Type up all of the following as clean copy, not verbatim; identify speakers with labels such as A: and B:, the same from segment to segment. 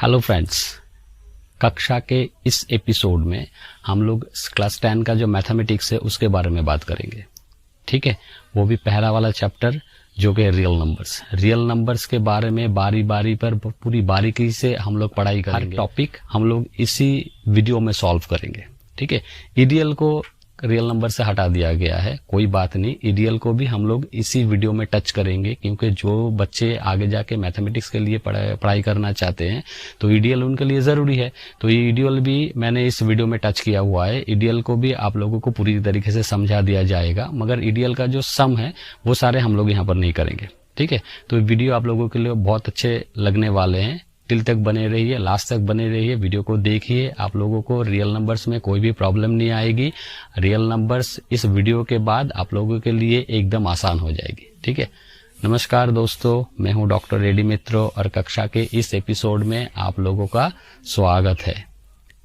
A: Hello friends, कक्षा के इस एपिसोड में हम लोग क्लास 10 का जो मैथमेटिक्स है उसके बारे में बात करेंगे। ठीक है, वो भी पहला वाला चैप्टर जो कि रियल नंबर्स के बारे में बारी बारी पर पूरी बारीकी से हम लोग पढ़ाई करेंगे। हर टॉपिक हम लोग इसी वीडियो में सॉल्व करेंगे। ठीक है, ईडीएल को रियल नंबर से हटा दिया गया है, कोई बात नहीं, ईडीएल को भी हम लोग इसी वीडियो में टच करेंगे, क्योंकि जो बच्चे आगे जाके मैथमेटिक्स के लिए पढ़ाई करना चाहते हैं तो ईडीएल उनके लिए जरूरी है। तो ये ईडीएल भी मैंने इस वीडियो में टच किया हुआ है। ईडीएल को भी आप लोगों को पूरी तरीके से समझा दिया जाएगा, मगर ईडीएल का जो सम है वो सारे हम लोग यहाँ पर नहीं करेंगे। ठीक है, तो वीडियो आप लोगों के लिए बहुत अच्छे लगने वाले हैं। टिल तक बने रहिए, लास्ट तक बने रहिए, वीडियो को देखिए। आप लोगों को रियल नंबर्स में कोई भी प्रॉब्लम नहीं आएगी। रियल नंबर्स इस वीडियो के बाद आप लोगों के लिए एकदम आसान हो जाएगी। ठीक है, नमस्कार दोस्तों, मैं हूं डॉक्टर एडी मित्र और कक्षा के इस एपिसोड में आप लोगों का स्वागत है।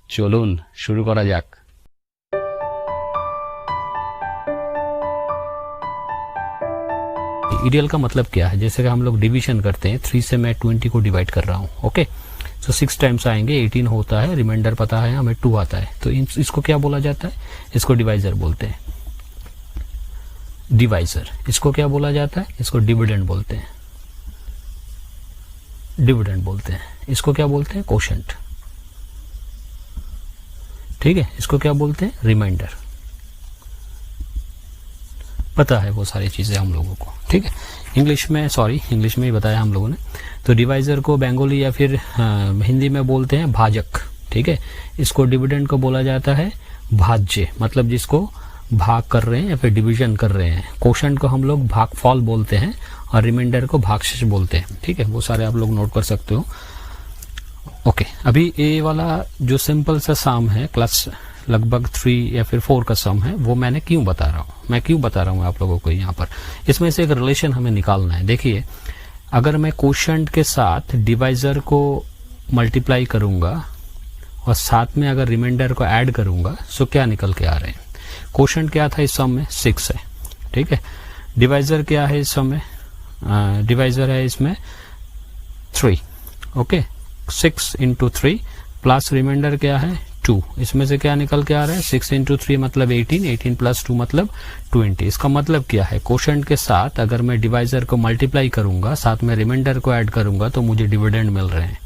A: चलून शुरू करा जाक। ईडीएल का मतलब क्या है? जैसे कि हम लोग डिवीजन करते हैं, 3 से मैं 20 को डिवाइड कर रहा हूँ। ओके, तो 6 टाइम्स आएंगे, 18 होता है, रिमाइंडर पता है हमें 2 आता है। तो इसको क्या बोला जाता है? इसको डिवाइजर बोलते हैं। डिवाइजर। इसको क्या बोला जाता है? इसको डिविडेंड बोलते हैं। डिविडेंड बोलते हैं। इसको क्या बोलते हैं? कोशेंट। ठीक है, इसको क्या बोलते हैं? रिमाइंडर। पता है वो सारी चीजें हम लोगों को। ठीक है, इंग्लिश में ही बताया हम लोगों ने। तो डिवाइजर को बंगाली या फिर हिंदी में बोलते हैं भाजक। ठीक है, इसको डिविडेंड को बोला जाता है भाज्य, मतलब जिसको भाग कर रहे हैं या फिर डिवीजन कर रहे हैं। कोशेंट को हम लोग भागफल बोलते हैं और रिमाइंडर को भागशेष बोलते हैं। ठीक है, वो सारे आप लोग नोट कर सकते हो। ओके, अभी ये वाला जो सिंपल सा सम है, क्लास लगभग 3 या फिर 4 का सम है, वो मैं क्यों बता रहा हूँ आप लोगों को यहाँ पर। इसमें से एक रिलेशन हमें निकालना है। देखिए, अगर मैं कोशेंट के साथ डिवाइजर को मल्टीप्लाई करूंगा और साथ में अगर रिमाइंडर को ऐड करूंगा, सो क्या निकल के आ रहे हैं? कोशेंट क्या था इस सम में? 6 है। ठीक है, डिवाइजर क्या है इस सम में? डिवाइजर है इसमें 3। ओके, 6 into 3 प्लस रिमाइंडर क्या है? 2। इसमें से क्या निकल के आ रहा है? 6 into 3 मतलब 18, 18 प्लस 2 मतलब 20। इसका मतलब क्या है? कोशेंट के साथ अगर मैं डिवाइजर को मल्टीप्लाई करूंगा, साथ में रिमाइंडर को ऐड करूंगा, तो मुझे डिविडेंड मिल रहे हैं।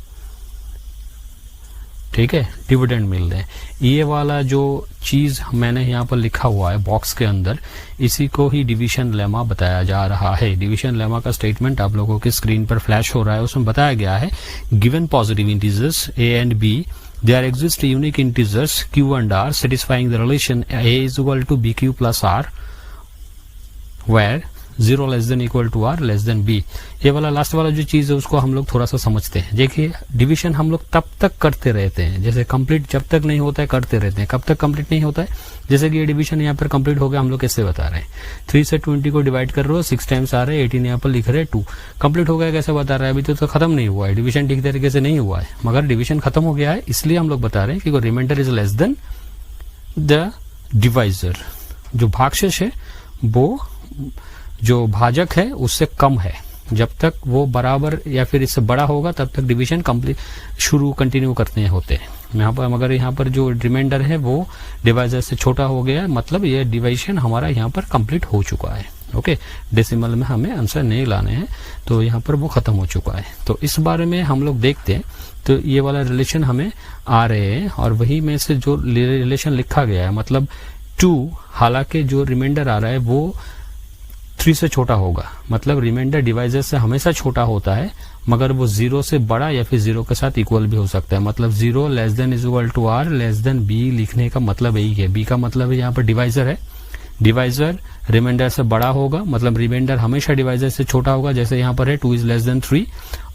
A: ठीक है, डिविडेंड मिल रहे हैं। ये वाला जो चीज मैंने यहाँ पर लिखा हुआ है बॉक्स के अंदर, इसी को ही डिवीजन लेमा बताया जा रहा है। डिवीजन लेमा का स्टेटमेंट आप लोगों के स्क्रीन पर फ्लैश हो रहा है। उसमें बताया गया है, given positive integers a and b, there exist unique integers q and r satisfying the relation a is equal to bq plus r where 0 less than equal to r less than b। ये वाला last वाला जो चीज है उसको हम लोग थोड़ा सा समझते हैं। देखिए, डिवीजन हम लोग तब तक करते रहते हैं, जैसे कंप्लीट जब तक नहीं होता है करते रहते हैं। कब तक कंप्लीट नहीं होता है? जैसे कि ये डिवीजन यहाँ पर कंप्लीट हो गया, हम लोग कैसे बता रहे हैं? 3 से 20 को डिवाइड कर रहे हो, 6 टाइम्स आ रहे हैं, 18 यहाँ पर लिख रहे हैं, 2 कंप्लीट हो गया। कैसे बता रहा है? अभी तो खत्म नहीं हुआ है, डिवीजन ठीक तरीके से नहीं हुआ है, मगर डिवीजन खत्म हो गया है, इसलिए हम लोग बता रहे हैं कि remainder is less than the divisor. जो भागशेष है वो जो भाजक है उससे कम है। जब तक वो बराबर या फिर इससे बड़ा होगा तब तक डिवीजन कंटिन्यू करते होते हैं। यहाँ पर मगर यहाँ पर जो रिमाइंडर है वो डिवाइजर से छोटा हो गया, मतलब ये डिवीजन हमारा यहाँ पर कंप्लीट हो चुका है। ओके, डेसिमल में हमें आंसर नहीं लाने हैं, तो यहाँ पर वो खत्म हो चुका है। तो इस बारे में हम लोग देखते हैं। तो ये वाला रिलेशन हमें आ रहे हैं और वही में से जो रिलेशन लिखा गया है, मतलब 2, हालांकि जो रिमाइंडर आ रहा है वो 3 से छोटा होगा, मतलब रिमाइंडर डिवाइजर से हमेशा छोटा होता है, मगर वो 0 से बड़ा या फिर 0 के साथ इक्वल भी हो सकता है। मतलब 0 less than is equal to r less than b लिखने का मतलब यही है। b का मतलब है यहाँ पर डिवाइजर है। डिवाइजर रिमाइंडर से बड़ा होगा, मतलब रिमाइंडर हमेशा डिवाइजर से छोटा होगा, जैसे यहाँ पर है 2 इज लेस देन 3,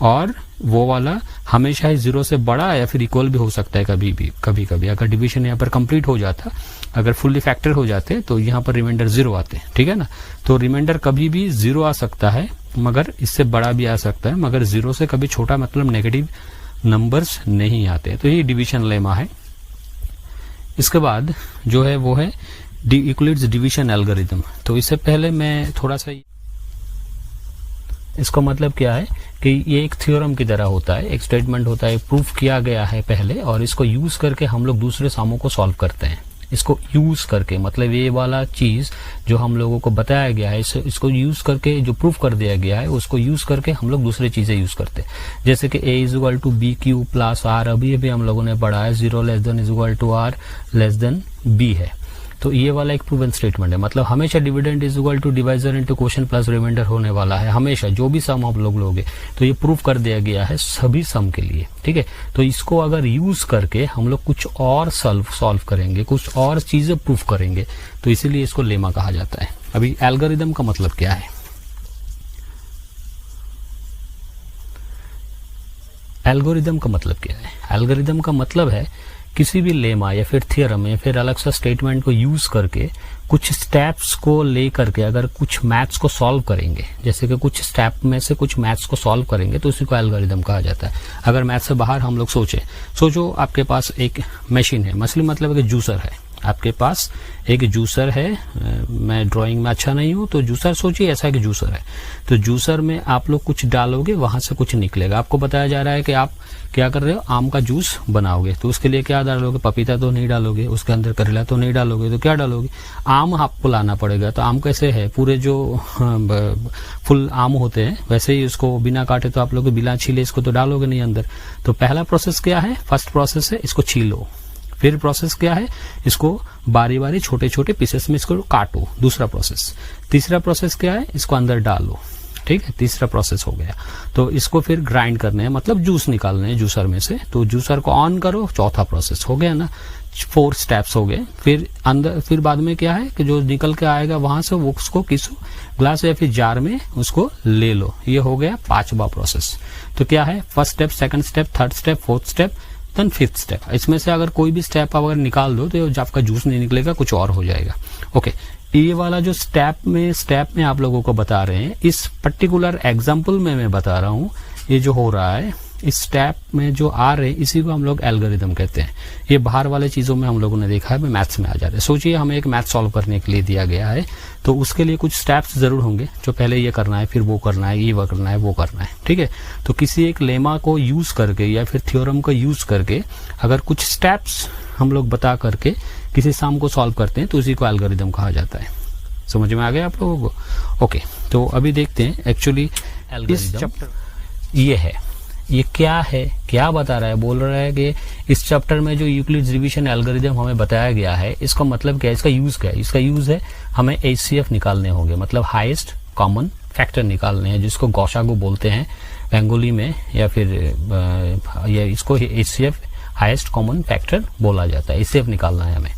A: और वो वाला हमेशा ही 0 से बड़ा या फिर इक्वल भी हो सकता है कभी कभी। अगर डिवीजन यहाँ पर कंप्लीट हो जाता, अगर फुल्ली फैक्टर हो जाते, तो यहाँ पर रिमाइंडर 0 आते। ठीक है ना, तो रिमाइंडर कभी भी 0 आ सकता है, मगर इससे बड़ा भी आ सकता है, मगर 0 से कभी छोटा मतलब नेगेटिव नंबर्स नहीं आते। तो ये डिवीजन लेमा है। इसके बाद जो है वो है यूक्लिड्स डिवीजन एल्गोरिथम। तो इससे पहले मैं थोड़ा सा इसका मतलब क्या है कि ये एक थ्योरम की तरह होता है, एक स्टेटमेंट होता है, प्रूफ किया गया है पहले और इसको यूज करके हम लोग दूसरे सामों को सॉल्व करते हैं। इसको यूज करके मतलब ये वाला चीज जो हम लोगों को बताया गया है इसको यूज करके जो प्रूफ कर दिया गया है उसको यूज करके हम लोग दूसरी चीजें यूज करते हैं। जैसे कि a is to b q plus r, अभी हम लोगों ने पढ़ा है 0 less than is equal to r less than b है। तो ये वाला एक प्रूवन स्टेटमेंट है, मतलब हमेशा dividend is equal to divisor into quotient plus remainder होने वाला है, हमेशा जो भी सम आप लोग लोगे। तो ये प्रूफ कर दिया गया है सभी सम के लिए, ठीक है। तो इसको अगर यूज करके हम लोग कुछ और सॉल्व करेंगे, कुछ और चीजें प्रूफ करेंगे, तो इसीलिए इसको लेमा कहा जाता है। अभी एल्गोरिदम का मतलब क्या है? एल्गोरिदम का मतलब क्या है? एल्गोरिदम का मतलब है किसी भी लेमा या फिर थियरम या फिर अलग सा स्टेटमेंट को यूज करके कुछ स्टेप्स को ले करके अगर कुछ मैथ्स को सॉल्व करेंगे, जैसे कि कुछ स्टेप में से कुछ मैथ्स को सॉल्व करेंगे तो उसी को एल्गोरिदम कहा जाता है। अगर मैथ्स से बाहर हम लोग सोचो आपके पास एक मशीन है, मशीन मतलब एक जूसर है, आपके पास एक जूसर है। मैं ड्राइंग में अच्छा नहीं हूं तो जूसर सोचिए ऐसा कि जूसर है, तो जूसर में आप लोग कुछ डालोगे वहां से कुछ निकलेगा। आपको बताया जा रहा है कि आप क्या कर रहे हो, आम का जूस बनाओगे, तो उसके लिए क्या डालोगे? पपीता तो नहीं डालोगे, उसके अंदर करेला तो नहीं डालोगे, तो क्या डालोगे? आम आपको लाना पड़ेगा। तो आम कैसे है, पूरे जो फुल आम होते हैं वैसे ही उसको बिना काटे तो आप लोग बिना छीले इसको तो डालोगे नहीं अंदर। तो पहला प्रोसेस क्या है? फर्स्ट प्रोसेस है इसको छीलो। फिर प्रोसेस क्या है? इसको बारी बारी छोटे छोटे पीसेस में इसको काटो, दूसरा प्रोसेस। तीसरा प्रोसेस क्या है? इसको अंदर डालो, ठीक है, तीसरा प्रोसेस हो गया। तो इसको फिर ग्राइंड करने हैं, मतलब जूस निकालने हैं जूसर में से, तो जूसर को ऑन करो, चौथा प्रोसेस हो गया ना, 4 स्टेप्स हो गए। फिर बाद में क्या है कि जो निकल के आएगा वहां से वो उसको किस ग्लास या फिर जार में उसको ले लो, ये हो गया 5वां प्रोसेस। तो क्या है? First step, second step, third step, fourth step, then 5th step. इसमें से अगर कोई भी स्टेप अगर निकाल दो तो आपका जूस नहीं निकलेगा, कुछ और हो जाएगा। ओके, ये वाला जो स्टेप में आप लोगों को बता रहे हैं, इस पर्टिकुलर एग्जाम्पल में मैं बता रहा हूं, ये जो हो रहा है इस स्टेप में जो आ रहे हैं इसी को हम लोग एल्गोरिदम कहते हैं। ये बाहर वाले चीजों में हम लोगों ने देखा है, मैथ्स में आ जा रहे हैं। सोचिए हमें एक मैथ सॉल्व करने के लिए दिया गया है, तो उसके लिए कुछ स्टेप्स जरूर होंगे, जो पहले ये करना है, फिर वो करना है, ये वो करना है, वो करना है, ठीक है। तो किसी एक लेमा को यूज करके या फिर थ्योरम को यूज करके अगर कुछ स्टेप्स हम लोग बता करके किसी सम को सॉल्व करते हैं तो उसी को एल्गोरिदम कहा जाता है। समझ में आ गया आप लोगों को? ओके, तो अभी देखते हैं एक्चुअली एल्गोरिदम ये है, ये क्या है, क्या बता रहा है? बोल रहा है कि इस चैप्टर में जो यूक्लिड्स डिवीजन एल्गोरिदम हमें बताया गया है, इसका मतलब क्या है, इसका यूज क्या है? इसका यूज है हमें HCF निकालने होंगे, मतलब हाईएस्ट कॉमन फैक्टर निकालने हैं, जिसको गौशागु बोलते हैं बंगाली में, या फिर इसको HCF हाईएस्ट कॉमन फैक्टर बोला जाता है। HCF निकालना है हमें,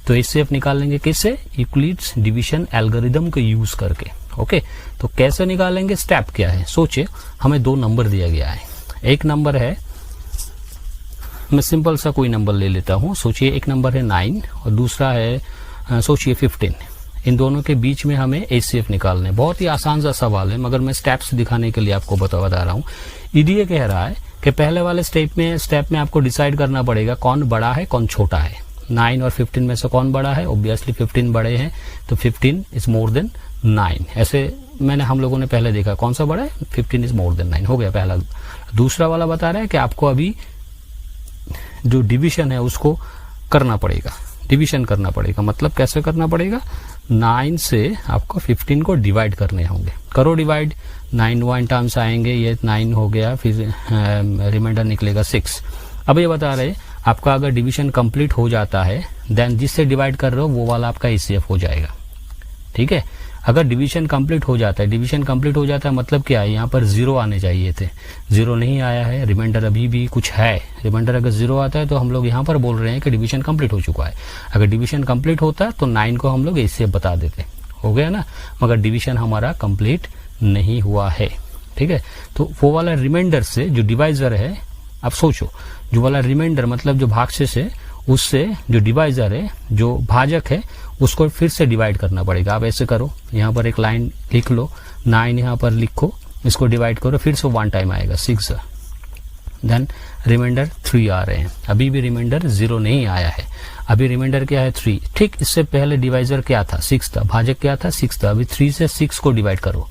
A: तो HCF निकालेंगे किससे? यूक्लिड्स डिवीजन एल्गोरिदम को यूज करके। ओके, तो कैसे निकालेंगे? स्टेप क्या है? सोचिए हमें 2 नंबर दिया गया है। एक नंबर है, मैं सिंपल सा कोई नंबर ले लेता हूं, सोचिए एक नंबर है 9 और दूसरा है सोचिए 15। इन दोनों के बीच में हमें HCF निकालना है। बहुत ही आसान सा सवाल है, मगर मैं स्टेप्स दिखाने के लिए आपको बता रहा हूं। ईडीए कह रहा है कि पहले वाले स्टेप में आपको डिसाइड करना पड़ेगा कौन बड़ा है कौन छोटा है। 9 और 15 में से कौन बड़ा है? ऑब्वियसली 15 बड़े हैं, तो 15 इज मोर देन 9। ऐसे हम लोगों ने पहले देखा, कौन सा बड़ा है? 15 इज मोर देन 9 हो गया पहला। दूसरा वाला बता रहा है कि आपको अभी जो डिवीजन है उसको करना पड़ेगा, डिवीजन करना पड़ेगा। मतलब कैसे करना पड़ेगा? 9 से आपको 15 को डिवाइड करने होंगे। करो डिवाइड, 9 1 टाइम्स आएंगे, ये 9 हो गया, फिर रिमाइंडर निकलेगा 6। अब ये बता रहे आपका अगर डिवीजन कंप्लीट हो जाता है, देन जिससे डिवाइड कर रहे हो वो वाला आपका HCF हो जाएगा, ठीक है। अगर डिवीजन कंप्लीट हो जाता है, डिवीजन कंप्लीट हो जाता है मतलब क्या है? यहाँ पर 0 आने चाहिए थे, 0 नहीं आया है, रिमाइंडर अभी भी कुछ है। रिमाइंडर अगर 0 आता है तो हम लोग यहाँ पर बोल रहे हैं कि डिवीजन कंप्लीट हो चुका है। अगर डिवीजन कंप्लीट होता है तो 9 को हम लोग HCF बता देते, हो गया ना। मगर डिवीजन हमारा कंप्लीट नहीं हुआ है, ठीक है। तो वो वाला रिमाइंडर से जो डिवाइजर है, अब सोचो जो वाला रिमाइंडर मतलब जो भागशेष है, उससे जो डिवाइजर है, जो भाजक है, उसको फिर से डिवाइड करना पड़ेगा। आप ऐसे करो, यहाँ पर एक लाइन लिख लो, 9 यहाँ पर लिखो, इसको डिवाइड करो, फिर से 1 टाइम आएगा 6, देन रिमाइंडर 3 आ रहे हैं। अभी भी रिमाइंडर 0 नहीं आया है, अभी रिमाइंडर क्या है? 3। ठीक इससे पहले डिवाइजर क्या था? 6 था, भाजक क्या था? 6 था। अभी 3 से 6 को डिवाइड करो,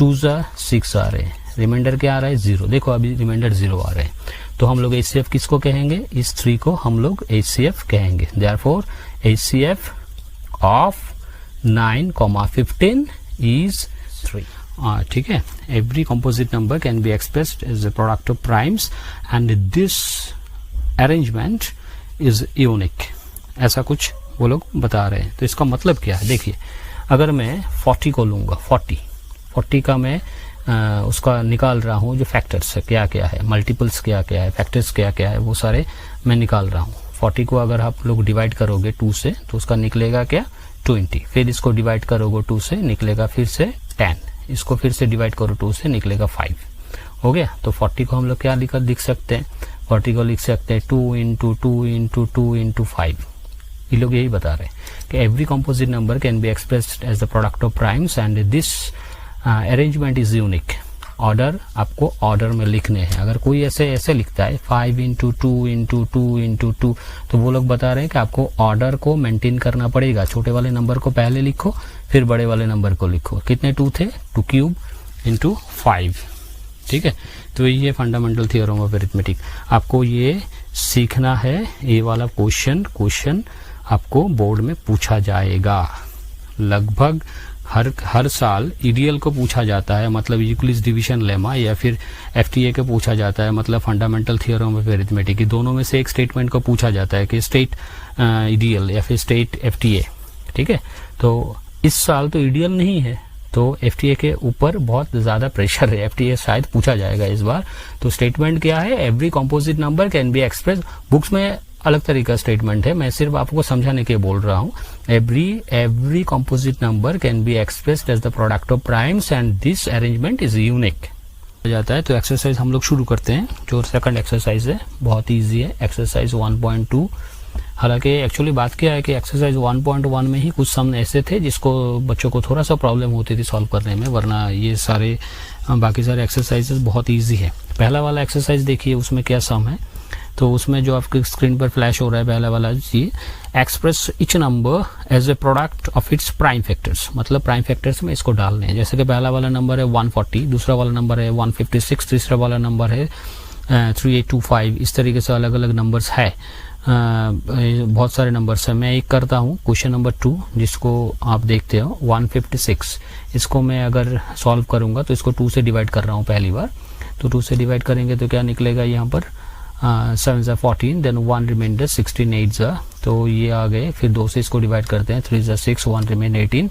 A: 2 ज़ा 6 आ रहे हैं, रिमाइंडर क्या आ रहा है 0। देखो अभी रिमाइंडर 0 आ रहे हैं, तो हम लोग HCF किसको कहेंगे, इस 3 को हम लोग HCF कहेंगे। Therefore HCF of 9,15 is 3। ठीक है, every composite number can be expressed as a product of primes and this arrangement is unique, ऐसा कुछ वो लोग बता रहे हैं। तो इसका मतलब क्या है, देखिए अगर मैं 40 को लूंगा, 40 का मैं उसका निकाल रहा हूँ, जो फैक्टर्स है क्या क्या है, मल्टीपल्स क्या क्या है, फैक्टर्स क्या क्या है, वो सारे मैं निकाल रहा हूँ। 40 को अगर आप लोग डिवाइड करोगे 2 से तो उसका निकलेगा क्या 20, फिर इसको डिवाइड करोगे 2 से निकलेगा फिर से 10, इसको फिर से डिवाइड करो 2 से निकलेगा 5, हो गया। तो 40 को हम लोग क्या लिख सकते हैं, 40 को लिख सकते हैं 2 इंटू 2 इंटू 2 इंटू 5। ये लोग यही बता रहे हैं कि every composite number can be expressed as the product of primes and this arrangement is unique. Order आपको ऑर्डर में लिखने हैं। अगर कोई ऐसे लिखता है 5 इंटू 2 इंटू 2 इंटू 2, तो वो लोग बता रहे हैं कि आपको ऑर्डर को मेंटेन करना पड़ेगा। छोटे वाले नंबर को पहले लिखो, फिर बड़े वाले नंबर को लिखो। कितने 2 थे, 2 क्यूब इंटू 5, ठीक है। तो ये फंडामेंटल थ्योरम ऑफ अरिथमेटिक, आपको ये सीखना है। ये वाला क्वेश्चन आपको बोर्ड में पूछा जाएगा। लगभग हर साल ईडीएल को पूछा जाता है, मतलब यूक्लिड्स डिवीजन लेमा, या फिर एफटीए को पूछा जाता है, मतलब फंडामेंटल थ्योरम ऑफ अरिथमेटिक। की दोनों में से एक स्टेटमेंट को पूछा जाता है कि स्टेट ईडीएल या फिर स्टेट एफटीए, ठीक है। तो इस साल तो ईडीएल नहीं है, तो एफटीए के ऊपर बहुत ज्यादा प्रेशर है। एफटीए शायद पूछा जाएगा इस बार। तो स्टेटमेंट क्या है, every composite number can be express. Books में अलग तरीका स्टेटमेंट है, मैं सिर्फ आपको समझाने के बोल रहा हूँ। Every composite number can be expressed as the product of primes and this arrangement is unique जाता है। तो एक्सरसाइज हम लोग शुरू करते हैं। जो सेकंड एक्सरसाइज है बहुत ईजी है, एक्सरसाइज 1.2। हालांकि एक्चुअली बात क्या है कि एक्सरसाइज 1.1 में ही कुछ सम ऐसे थे जिसको बच्चों को थोड़ा सा प्रॉब्लम होती थी सॉल्व करने में, वरना ये सारे बाकी सारे एक्सरसाइजेस बहुत ईजी है। पहला वाला एक्सरसाइज देखिए, उसमें क्या सम है। तो उसमें जो आपके स्क्रीन पर फ्लैश हो रहा है पहला वाला जी, express each number as a product of its prime factors, मतलब प्राइम फैक्टर्स में इसको डालने हैं। जैसे कि पहला वाला नंबर है 140, दूसरा वाला नंबर है 156, तीसरा वाला नंबर है 3825। इस तरीके से अलग अलग नंबर्स है, बहुत सारे नंबर्स है। मैं एक करता हूँ क्वेश्चन नंबर 2, जिसको आप देखते हो 156। इसको मैं अगर सॉल्व करूंगा तो इसको 2 से डिवाइड कर रहा हूँ पहली बार। तो 2 से डिवाइड करेंगे तो क्या निकलेगा यहाँ पर 7 ज़ा 14, देन 1 रिमाइंडर 16, 8 ज़ा, तो ये आ गए। फिर 2 से इसको डिवाइड करते हैं, 3 ज़ा 6, 1 रिमेन 18,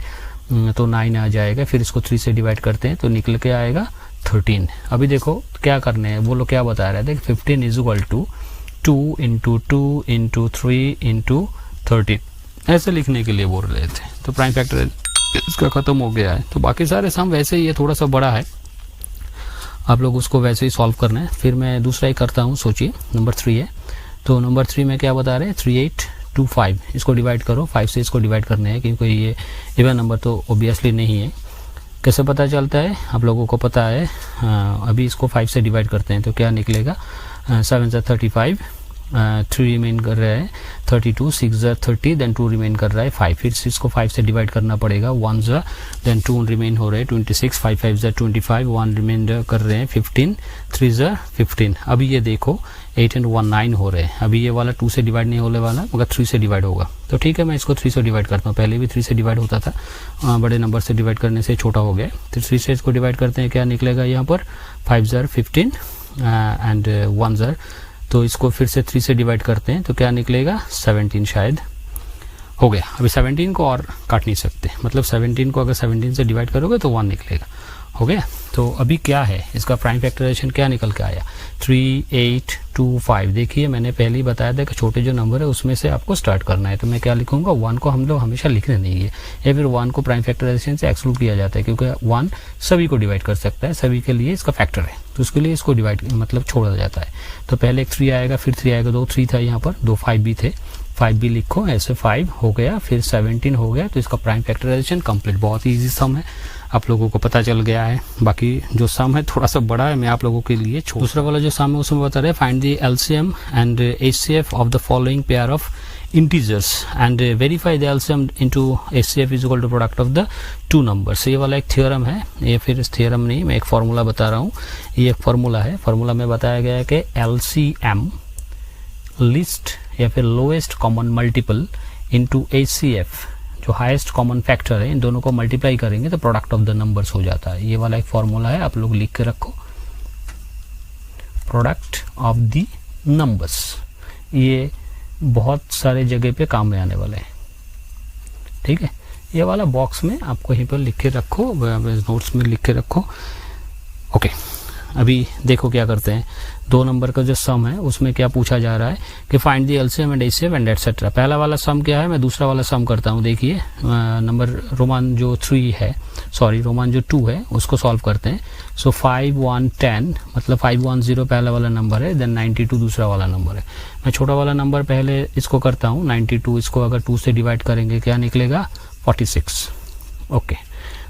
A: तो 9 आ जाएगा। फिर इसको 3 से डिवाइड करते हैं तो निकल के आएगा 13। अभी देखो क्या करने हैं, वो लोग क्या बता रहे थे, 15 is equal to 2 into 2 into 3 into 13, ऐसे लिखने के लिए बोल रहे थे। तो प्राइम फैक्टर इसका खत्म हो गया है। तो बाकी सारे सम वैसे ही है, थोड़ा सा बड़ा है, आप लोग उसको वैसे ही सॉल्व करना है। फिर मैं दूसरा ही करता हूँ, सोचिए नंबर 3 है। तो नंबर 3 में क्या बता रहे हैं, 3825, इसको डिवाइड करो, 5 से इसको डिवाइड करने हैं, क्योंकि ये इवन नंबर तो ऑब्वियसली नहीं है। कैसे पता चलता है, आप लोगों को पता है। अभी इसको 5 से डिवाइड करते हैं तो क्या निकलेगा, 7 ज़ा 35, 3 रिमेन कर रहा है 32, 6 ज़ा 30, देन 2 रिमेन कर रहा है 5। फिर इसको 5 से डिवाइड करना पड़ेगा, 1 ज़ा, देन 2 रिमेन हो रहे हैं 26, 5 5 ज़ा 25, 1 रिमेन कर रहे हैं 15, 3 ज़ा 15। अभी ये देखो 8 एंड 1 9 हो रहे हैं। अभी ये वाला 2 से डिवाइड नहीं होने वाला, मगर 3 से डिवाइड होगा। तो ठीक है, मैं इसको 3 से डिवाइड करता हूँ। पहले भी 3 से डिवाइड होता था, बड़े नंबर से डिवाइड करने से छोटा हो गया। तो 3 से इसको डिवाइड करते हैं, क्या निकलेगा यहाँ पर 5 ज़ा 15 एंड 1 ज़ा। तो इसको फिर से 3 से डिवाइड करते हैं तो क्या निकलेगा 17, शायद हो गया। अभी 17 को और काट नहीं सकते, मतलब 17 को अगर 17 से डिवाइड करोगे तो 1 निकलेगा, हो गया। तो अभी क्या है, इसका प्राइम फैक्टराइजेशन क्या निकल के आया, 3825। देखिए मैंने पहले ही बताया था कि छोटे जो नंबर है उसमें से आपको स्टार्ट करना है। तो मैं क्या लिखूंगा, 1 को हम लोग हमेशा लिखने नहीं है, या फिर 1 को प्राइम फैक्टराइजेशन से एक्सक्लूड किया जाता है, क्योंकि 1 सभी को डिवाइड कर सकता है, सभी के लिए इसका फैक्टर है, तो उसके लिए इसको डिवाइड मतलब छोड़ा जाता है। तो पहले एक 3 आएगा, फिर 3 आएगा, 2 3 था यहाँ पर, 2 5 भी थे, 5 भी लिखो, ऐसे 5 हो गया, फिर 17 हो गया। तो इसका प्राइम फैक्टराइजेशन कंप्लीट। बहुत ही ईजी सम है, आप लोगों को पता चल गया है। बाकी जो सम है थोड़ा सा बड़ा है, मैं आप लोगों के लिए दूसरा वाला जो सम है उसमें बता रहे हैं, find the LCM and HCF of the following pair of integers and verify the LCM into HCF is equal to product of the two numbers। ये वाला एक थ्योरम है, ये फिर थ्योरम नहीं, मैं एक फार्मूला बता रहा हूँ। ये एक फार्मूला है, फार्मूला में बताया गया है कि LCM लिस्ट या फिर lowest common multiple into HCF जो हाईएस्ट कॉमन फैक्टर है, इन दोनों को मल्टीप्लाई करेंगे तो प्रोडक्ट ऑफ द नंबर्स हो जाता है। ये वाला एक फार्मूला है, आप लोग लिख के रखो, प्रोडक्ट ऑफ द नंबर्स। ये बहुत सारे जगह पे काम में आने वाले हैं, ठीक है। ये वाला बॉक्स में आपको यहीं पर लिख के रखो, नोट्स में लिख के रखो। ओके, अभी देखो क्या करते हैं। दो नंबर का जो सम है उसमें क्या पूछा जा रहा है कि find the LCM and HCF and etcetera. पहला वाला सम क्या है, मैं दूसरा वाला सम करता हूँ। देखिए नंबर रोमान जो 3 है, सॉरी रोमान जो 2 है उसको सॉल्व करते हैं। सो 5 1 10 मतलब 510 पहला वाला नंबर है, देन 92 दूसरा वाला नंबर है। मैं छोटा वाला नंबर पहले इसको करता हूँ 92, इसको अगर 2 से डिवाइड करेंगे क्या निकलेगा 46। ओके,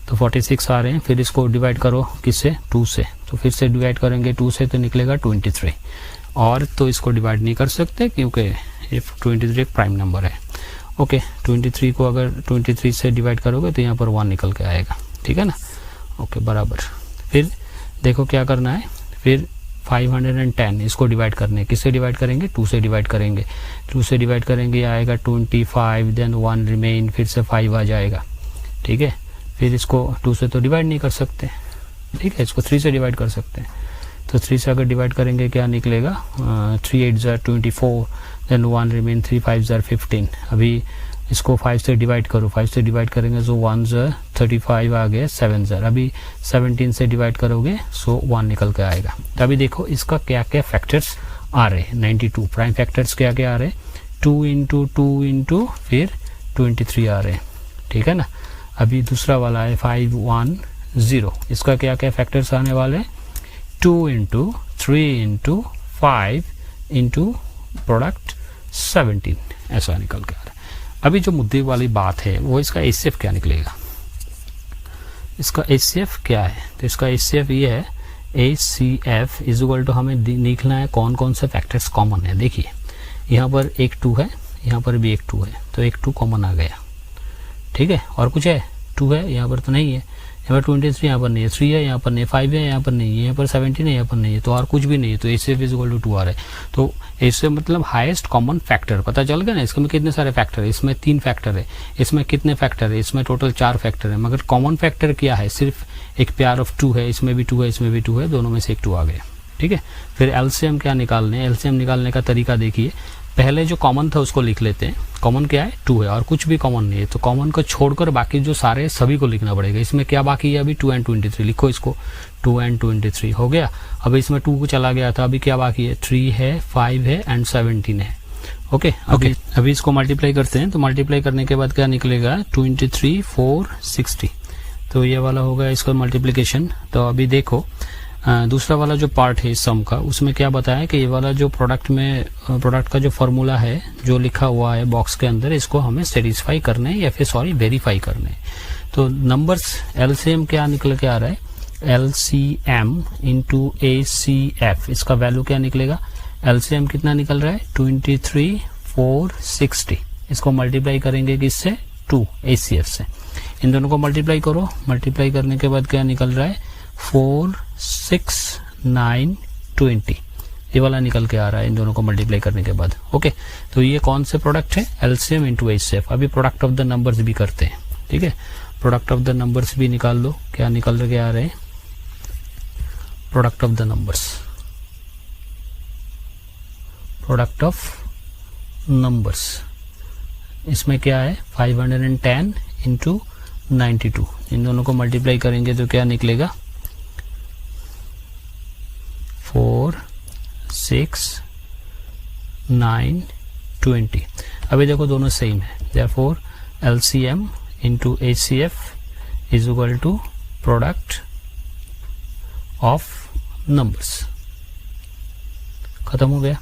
A: तो 46 आ रहे हैं। फिर इसको डिवाइड करो किससे, 2 से, तो फिर से डिवाइड करेंगे 2 से तो निकलेगा 23। और तो इसको डिवाइड नहीं कर सकते क्योंकि ये 23 एक प्राइम नंबर है। ओके, 23 को अगर 23 से डिवाइड करोगे तो यहाँ पर 1 निकल के आएगा, ठीक है ना। ओके, बराबर। फिर देखो क्या करना है, फिर 510 इसको डिवाइड करने, किससे डिवाइड करेंगे, 2 से डिवाइड करेंगे। 2 से डिवाइड करेंगे आएगा 25, देन 1 रिमेन, फिर से 5 आ जाएगा, ठीक है। फिर इसको 2 से तो डिवाइड नहीं कर सकते, ठीक है, इसको 3 से डिवाइड कर सकते हैं। तो 3 से अगर डिवाइड करेंगे क्या निकलेगा 3 8 ज़ार 24, देन 1 रिमेन, 3 5 ज़ार 15। अभी इसको 5 से डिवाइड करो, 5 से डिवाइड करेंगे सो 1 ज़ार 35 आ गया, 7 ज़ार। अभी 17 से डिवाइड करोगे सो 1 निकल के आएगा। तो अभी देखो इसका क्या क्या फैक्टर्स आ रहे हैं। 92 प्राइम फैक्टर्स क्या क्या आ रहे हैं, 2 इंटू 2 इंटू फिर 23 आ रहे हैं, ठीक है ना। अभी दूसरा वाला है 510, इसका क्या क्या फैक्टर्स आने वाले हैं, 2 इंटू 3 इंटू 5 इंटू प्रोडक्ट 17, ऐसा निकल के आ रहा है। अभी जो मुद्दे वाली बात है वो इसका एचसीएफ क्या निकलेगा। इसका एचसीएफ क्या है, तो इसका एचसीएफ ये है, एचसीएफ इज इक्वल टू हमें निकलना है कौन कौन से फैक्टर्स कॉमन है। देखिए यहाँ पर एक 2 है, यहाँ पर भी एक 2 है, तो एक 2 कॉमन आ गया, ठीक है। और कुछ है, 2 है, यहाँ पर तो नहीं है, यहाँ पर 23 यहाँ पर नहीं है, 3 है यहाँ पर नहीं, 5 है यहाँ पर नहीं है, यहाँ पर 17 है यहाँ पर नहीं है, तो और कुछ भी नहीं है। तो एचसीएफ इज इक्वल टू 2 आ रहा है। तो एचसीएफ मतलब हाईएस्ट कॉमन फैक्टर, पता चल गया ना। इसमें कितने सारे फैक्टर है, इसमें 3 फैक्टर है, इसमें कितने फैक्टर है, इसमें टोटल 4 फैक्टर है, मगर कॉमन फैक्टर क्या है, सिर्फ एक पेयर ऑफ 2 है, इसमें भी 2 है, इसमें भी 2 है, दोनों में से एक 2 आ गया, ठीक है। फिर एलसीएम क्या निकालने, एलसीएम निकालने का तरीका देखिए, पहले जो कॉमन था उसको लिख लेते हैं। कॉमन क्या है, 2 है और कुछ भी कॉमन नहीं है, तो कॉमन को छोड़कर बाकी जो सारे सभी को लिखना पड़ेगा। इसमें क्या बाकी है, अभी 2 एंड 23 लिखो, इसको 2 एंड 23 हो गया। अब इसमें 2 को चला गया था, अभी क्या बाकी है, 3 है, 5 है एंड 17 है। ओके, अभी इसको मल्टीप्लाई करते हैं। तो मल्टीप्लाई करने के बाद क्या निकलेगा, 23 4 60, तो ये वाला होगा इसका मल्टीप्लीकेशन। तो अभी देखो दूसरा वाला जो पार्ट है इस सम का, उसमें क्या बताया कि ये वाला जो प्रोडक्ट का जो फॉर्मूला है जो लिखा हुआ है बॉक्स के अंदर, इसको हमें सेटिस्फाई करना है या फिर सॉरी वेरीफाई करना है। तो नंबर्स एलसीएम क्या निकल के आ रहा है, एलसीएम इंटू एसीएफ, इसका वैल्यू क्या निकलेगा, एलसीएम कितना निकल रहा है 23 4 60। इसको मल्टीप्लाई करेंगे किससे, 2 एसीएफ से। इन दोनों को मल्टीप्लाई करो, मल्टीप्लाई करने के बाद क्या निकल रहा है 4 6 9 20, ये वाला निकल के आ रहा है इन दोनों को मल्टीप्लाई करने के बाद। ओके, तो ये कौन से प्रोडक्ट है, एलसीएम इंटू एचसीएफ। अभी प्रोडक्ट ऑफ द नंबर्स भी करते हैं, ठीक है। प्रोडक्ट ऑफ द नंबर्स भी निकाल लो, क्या निकल के आ रहे हैं, product of the numbers, product of numbers, इसमें क्या है 510 इंटू 92, इन दोनों को मल्टीप्लाई करेंगे तो क्या निकलेगा 4 6 9 20। अभी देखो दोनों सेम है, therefore LCM into HCF is equal to product of numbers। खत्म हो गया,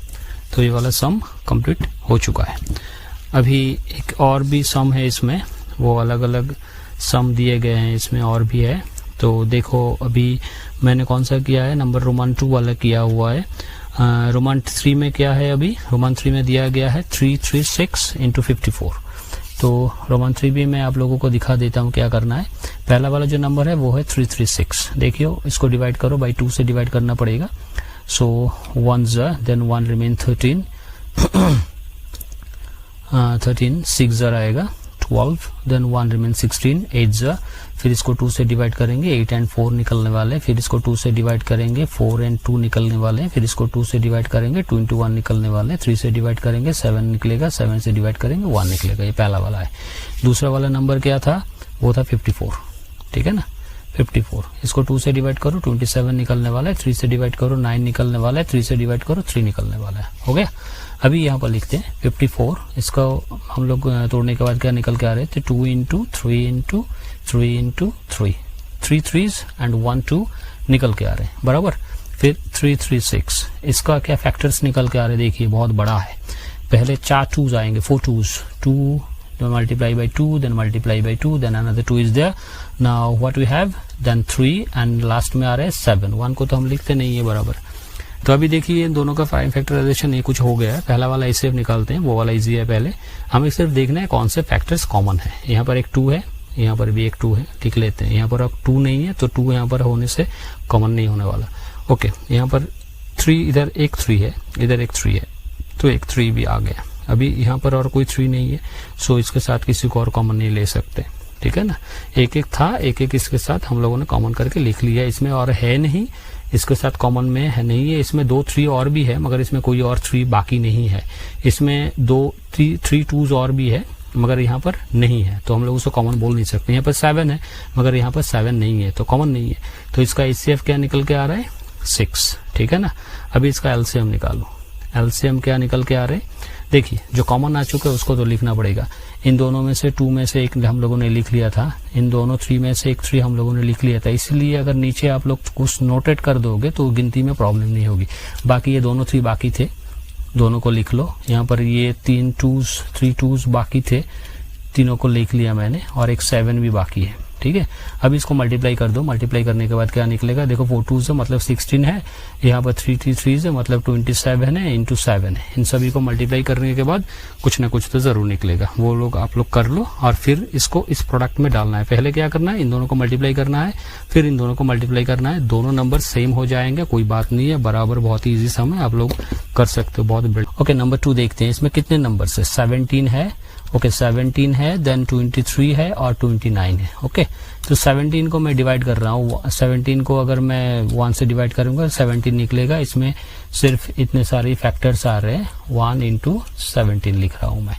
A: तो ये वाला सम कंप्लीट हो चुका है। अभी एक और भी सम है इसमें, वो अलग अलग सम दिए गए हैं, इसमें और भी है। तो देखो अभी मैंने कौन सा किया है, नंबर रोमान 2 वाला किया हुआ है। रोमन 3 में क्या है, अभी रोमन 3 में दिया गया है 336 इंटू 54। तो रोमन 3 भी मैं आप लोगों को दिखा देता हूँ क्या करना है। पहला वाला जो नंबर है वो है 336। देखियो इसको डिवाइड करो, बाई 2 से डिवाइड करना पड़ेगा। सो 1 देन 1 रिमेन 13 6 ज़र आएगा 12 देन 1 रिमेन 16 8 ज़र, फिर इसको 2 से डिवाइड करेंगे 8 एंड 4 निकलने वाले, फिर इसको 2 से डिवाइड करेंगे 4 एंड 2 निकलने वाले, फिर इसको 2 से डिवाइड करेंगे 2 इंटू 1 निकलने वाले, 3 से डिवाइड करेंगे 7 निकलेगा, 7 से डिवाइड करेंगे 1 निकलेगा। ये पहला वाला है। दूसरा वाला नंबर क्या था, वो था 54, ठीक है ना 54। इसको 2 से डिवाइड करो 27 निकलने वाला है, 3 से डिवाइड करो 9 निकलने वाला है, 3 से डिवाइड करो 3 निकलने वाला है। हो गया। अभी यहाँ पर लिखते हैं 54, इसका हम लोग तोड़ने के बाद क्या निकल के आ रहे थे 2 into 3 into 3 into 3, 3 3s and 1 2 निकल के आ रहे हैं बराबर। फिर 336, इसका क्या फैक्टर्स निकल के आ रहे हैं, देखिए बहुत बड़ा है। पहले 4 2s आएंगे, 4 2s, 2 multiply by 2 then multiply by 2 then another 2 is there, now what we have then 3 and last में आ रहा है 7, 1 को तो हम लिखते नहीं है बराबर। तो अभी देखिए इन दोनों का प्राइम फैक्टराइजेशन ये कुछ हो गया है। पहला वाला एचसीएफ निकालते हैं, वो वाला इजी है। पहले हमें सिर्फ देखना है कौन से फैक्टर्स कॉमन है। यहाँ पर एक 2 है, यहाँ पर भी एक 2 है, लिख लेते हैं। यहाँ पर अब 2 नहीं है तो 2 यहाँ पर होने से कॉमन नहीं होने वाला। ओके, यहाँ पर 3, इधर एक 3 है, इधर एक 3 है, तो एक 3 भी आ गया। अभी यहाँ पर और कोई 3 नहीं है, सो इसके साथ किसी को और कॉमन नहीं ले सकते, ठीक है ना। एक एक था, एक एक इसके साथ हम लोगों ने कॉमन करके लिख लिया। इसमें और है नहीं, इसके साथ कॉमन में है नहीं है। इसमें 2 3 और भी है मगर इसमें कोई और 3 बाकी नहीं है। इसमें 2 3 2s और भी है मगर यहाँ पर नहीं है, तो हम लोग उसको कॉमन बोल नहीं सकते। यहाँ पर 7 है मगर यहाँ पर 7 नहीं है, तो कॉमन नहीं है। तो इसका एचसीएफ क्या निकल के आ रहा है 6, ठीक है ना। अभी इसका एलसीएम निकालो। एलसीएम क्या निकल के आ रहे हैं, देखिए जो कॉमन आ चुका है उसको तो लिखना पड़ेगा। इन दोनों में से 2 में से एक हम लोगों ने लिख लिया था, इन दोनों 3 में से एक 3 हम लोगों ने लिख लिया था। इसलिए अगर नीचे आप लोग कुछ नोटेट कर दोगे तो गिनती में प्रॉब्लम नहीं होगी। बाकी ये दोनों 3 बाकी थे, दोनों को लिख लो। यहाँ पर ये 3 2s बाकी थे, तीनों को लिख लिया मैंने, और एक 7 भी बाकी है, ठीक है। अब इसको मल्टीप्लाई कर दो। मल्टीप्लाई करने के बाद क्या निकलेगा, देखो 4 2s है मतलब 16 है, यहाँ पर 3 3s है मतलब 27 है इंटू 7 है। इन सभी को मल्टीप्लाई करने के बाद कुछ ना कुछ तो जरूर निकलेगा, वो लोग आप लोग कर लो। और फिर इसको इस प्रोडक्ट में डालना है। पहले क्या करना है, इन दोनों को मल्टीप्लाई करना है, फिर इन दोनों को मल्टीप्लाई करना है। दोनों नंबर सेम हो जाएंगे, कोई बात नहीं है, बराबर, बहुत ही ईजी सम है, आप लोग कर सकते हो, बहुत बढ़िया। ओके, नंबर 2 देखते हैं। इसमें कितने नंबर है, 17 है। ओके 17 है, देन 23 है और 29 है। ओके, तो 17 को मैं डिवाइड कर रहा हूँ। 17 को अगर मैं 1 से डिवाइड करूंगा 17 निकलेगा। इसमें सिर्फ इतने सारे फैक्टर्स आ रहे हैं, 1 इंटू 17 लिख रहा हूँ मैं।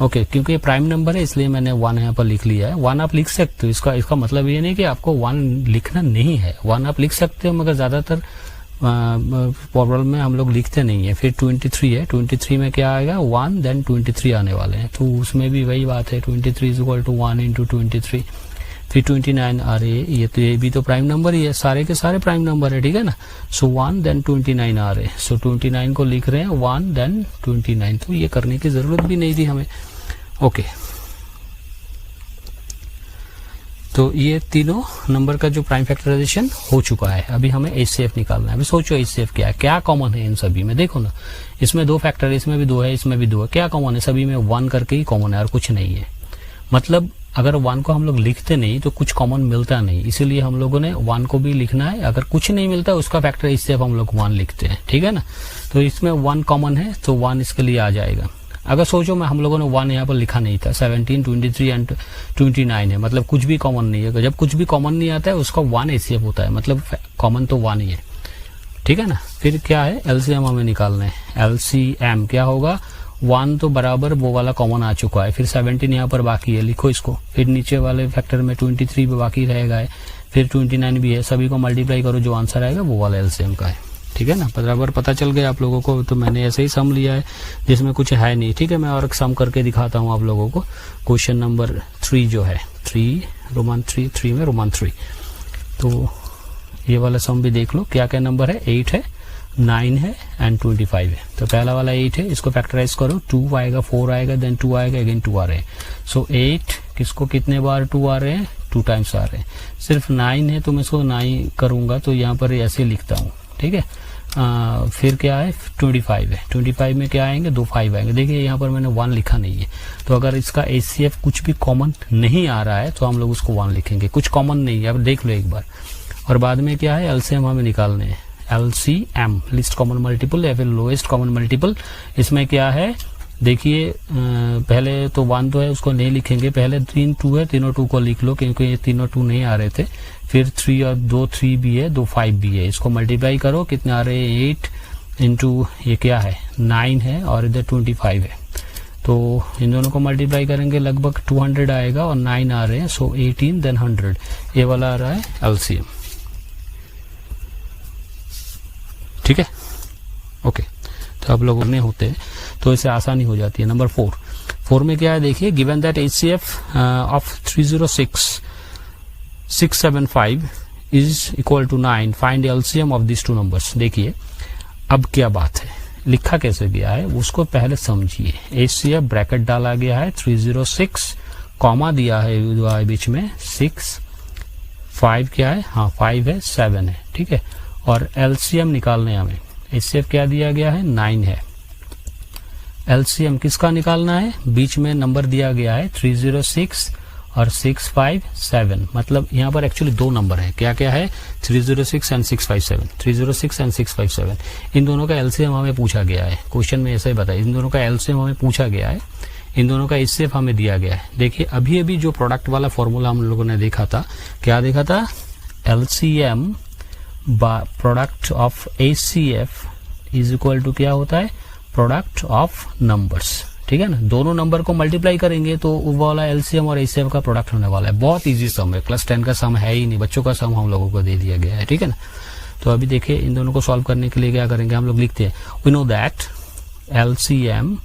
A: ओके, क्योंकि ये प्राइम नंबर है इसलिए मैंने 1 यहाँ पर लिख लिया है। 1 आप लिख सकते हो, इसका मतलब ये नहीं कि आपको 1 लिखना नहीं है। 1 आप लिख सकते हो मगर ज्यादातर प्रॉब्लम में हम लोग लिखते नहीं है। फिर 23 है, 23 में क्या आएगा 1 देन 23 आने वाले हैं, तो उसमें भी वही बात है, 23 इक्वल टू 1 इंटू 23। फिर 29 आ रही है, ये भी तो प्राइम नंबर ही है, सारे के सारे प्राइम नंबर है, ठीक है ना। सो 1 देन 29 आ रहे हैं, सो 29 को लिख रहे हैं 1 देन 29। तो ये करने की जरूरत भी नहीं थी हमें। ओके, तो ये तीनों नंबर का जो प्राइम फैक्टराइजेशन हो चुका है। अभी हमें एचसीएफ निकालना है। अभी सोचो एचसीएफ क्या है, क्या कॉमन है इन सभी में। देखो ना, इसमें 2 फैक्टर, इसमें भी 2 है, इसमें भी 2 है। क्या कॉमन है, सभी में 1 करके ही कॉमन है और कुछ नहीं है। मतलब अगर 1 को हम लोग लिखते नहीं तो कुछ कॉमन मिलता नहीं, इसीलिए हम लोगों ने 1 को भी लिखना है। अगर कुछ नहीं मिलता उसका फैक्टर एचसीएफ हम लोग 1 लिखते हैं, ठीक है ना। तो इसमें 1 कॉमन है तो 1 इसके लिए आ जाएगा। अगर सोचो मैं हम लोगों ने 1 यहाँ पर लिखा नहीं था, 17 23 एंड 29 है, मतलब कुछ भी कॉमन नहीं है। जब कुछ भी कॉमन नहीं आता है उसका 1 एचसीएफ होता है, मतलब कॉमन तो 1 ही है, ठीक है ना। फिर क्या है, एलसीएम हमें निकालना है। एलसीएम क्या होगा, 1 तो बराबर वो वाला कॉमन आ चुका है, फिर 17 यहाँ पर बाकी है, लिखो इसको। फिर नीचे वाले फैक्टर में 23 भी बाकी रहेगा, फिर 29 भी है। सभी को मल्टीप्लाई करो, जो आंसर आएगा वो वाला एलसीएम का है, ठीक है ना। बराबर पता चल गया आप लोगों को। तो मैंने ऐसे ही सम लिया है जिसमें कुछ है नहीं, ठीक है। मैं और सम करके दिखाता हूँ आप लोगों को। क्वेश्चन नंबर 3 जो है, 3 रोमन 3 में रोमन 3, तो ये वाला सम भी देख लो। क्या क्या नंबर है, 8 है, 9 है एंड 25 है। तो पहला वाला 8 है, इसको फैक्टराइज करो, 2 आएगा, 4 आएगा, देन 2 आएगा, अगेन 2 आ रहे हैं। सो 8 किसको कितने बार 2 आ रहे हैं, 2 टाइम्स आ रहे हैं। सिर्फ 9 है तो मैं इसको 9 करूंगा तो यहाँ पर ऐसे लिखता हूँ, ठीक है। फिर क्या है 25 है, 25 में क्या आएंगे 2 5 आएंगे। देखिए यहाँ पर मैंने 1 लिखा नहीं है, तो अगर इसका HCF कुछ भी कॉमन नहीं आ रहा है तो हम लोग उसको 1 लिखेंगे, कुछ कॉमन नहीं है, अब देख लो एक बार। और बाद में क्या है LCM हमें निकालने हैं, LCM लिस्ट कॉमन मल्टीपल या फिर लोएस्ट कॉमन मल्टीपल। इसमें क्या है देखिए पहले तो 1 तो है उसको नहीं लिखेंगे, पहले 3 2 है, तीनों 2 को लिख लो क्योंकि ये तीनों 2 नहीं आ रहे थे। फिर 3 और 2 3 भी है, 2 5 भी है, इसको मल्टीप्लाई करो कितने आ रहे हैं 8 इंटू ये क्या है 9 है और इधर 25 है, तो इन दोनों को मल्टीप्लाई करेंगे लगभग 200 आएगा और 9 आ रहे हैं, सो 18 देन 100, ये वाला आ रहा है LCM। ठीक है, ओके। तो आप लोगों ने होते हैं तो इसे आसानी हो जाती है। नंबर 4 में क्या है देखिए, given that HCF of 306675 is equal to 9, find LCM of this 2 numbers. देखिए अब क्या बात है, लिखा कैसे गया है उसको पहले समझिए। HCF ब्रैकेट डाला गया है 306, कॉमा दिया है बीच में 6, 5 क्या है, हाँ 5 है, 7 है, ठीक है। और LCM निकालने हमें, HCF क्या दिया गया है 9 है, LCM किसका निकालना है, बीच में नंबर दिया गया है 306 और 657, मतलब यहाँ पर एक्चुअली 2 नंबर है, क्या क्या है 306 एंड 657, 306 एंड 657। इन दोनों का LCM हमें पूछा गया है, क्वेश्चन में ऐसा ही बताया, इन दोनों का LCM हमें पूछा गया है, इन दोनों का HCF हमें दिया गया है। देखिए अभी जो प्रोडक्ट वाला फॉर्मूला हम लोगों ने देखा था, क्या देखा था, LCM product of HCF is equal to क्या होता है, प्रोडक्ट ऑफ नंबर्स, ठीक है ना। दोनों नंबर को मल्टीप्लाई करेंगे तो वो वाला LCM और HCF का प्रोडक्ट होने वाला है। बहुत इजी सम है, क्लास 10 का सम है ही नहीं, बच्चों का सम हम लोगों को दे दिया गया है, ठीक है ना। तो अभी देखिए इन दोनों को सॉल्व करने के लिए क्या करेंगे, हम लोग लिखते हैं we know that LCM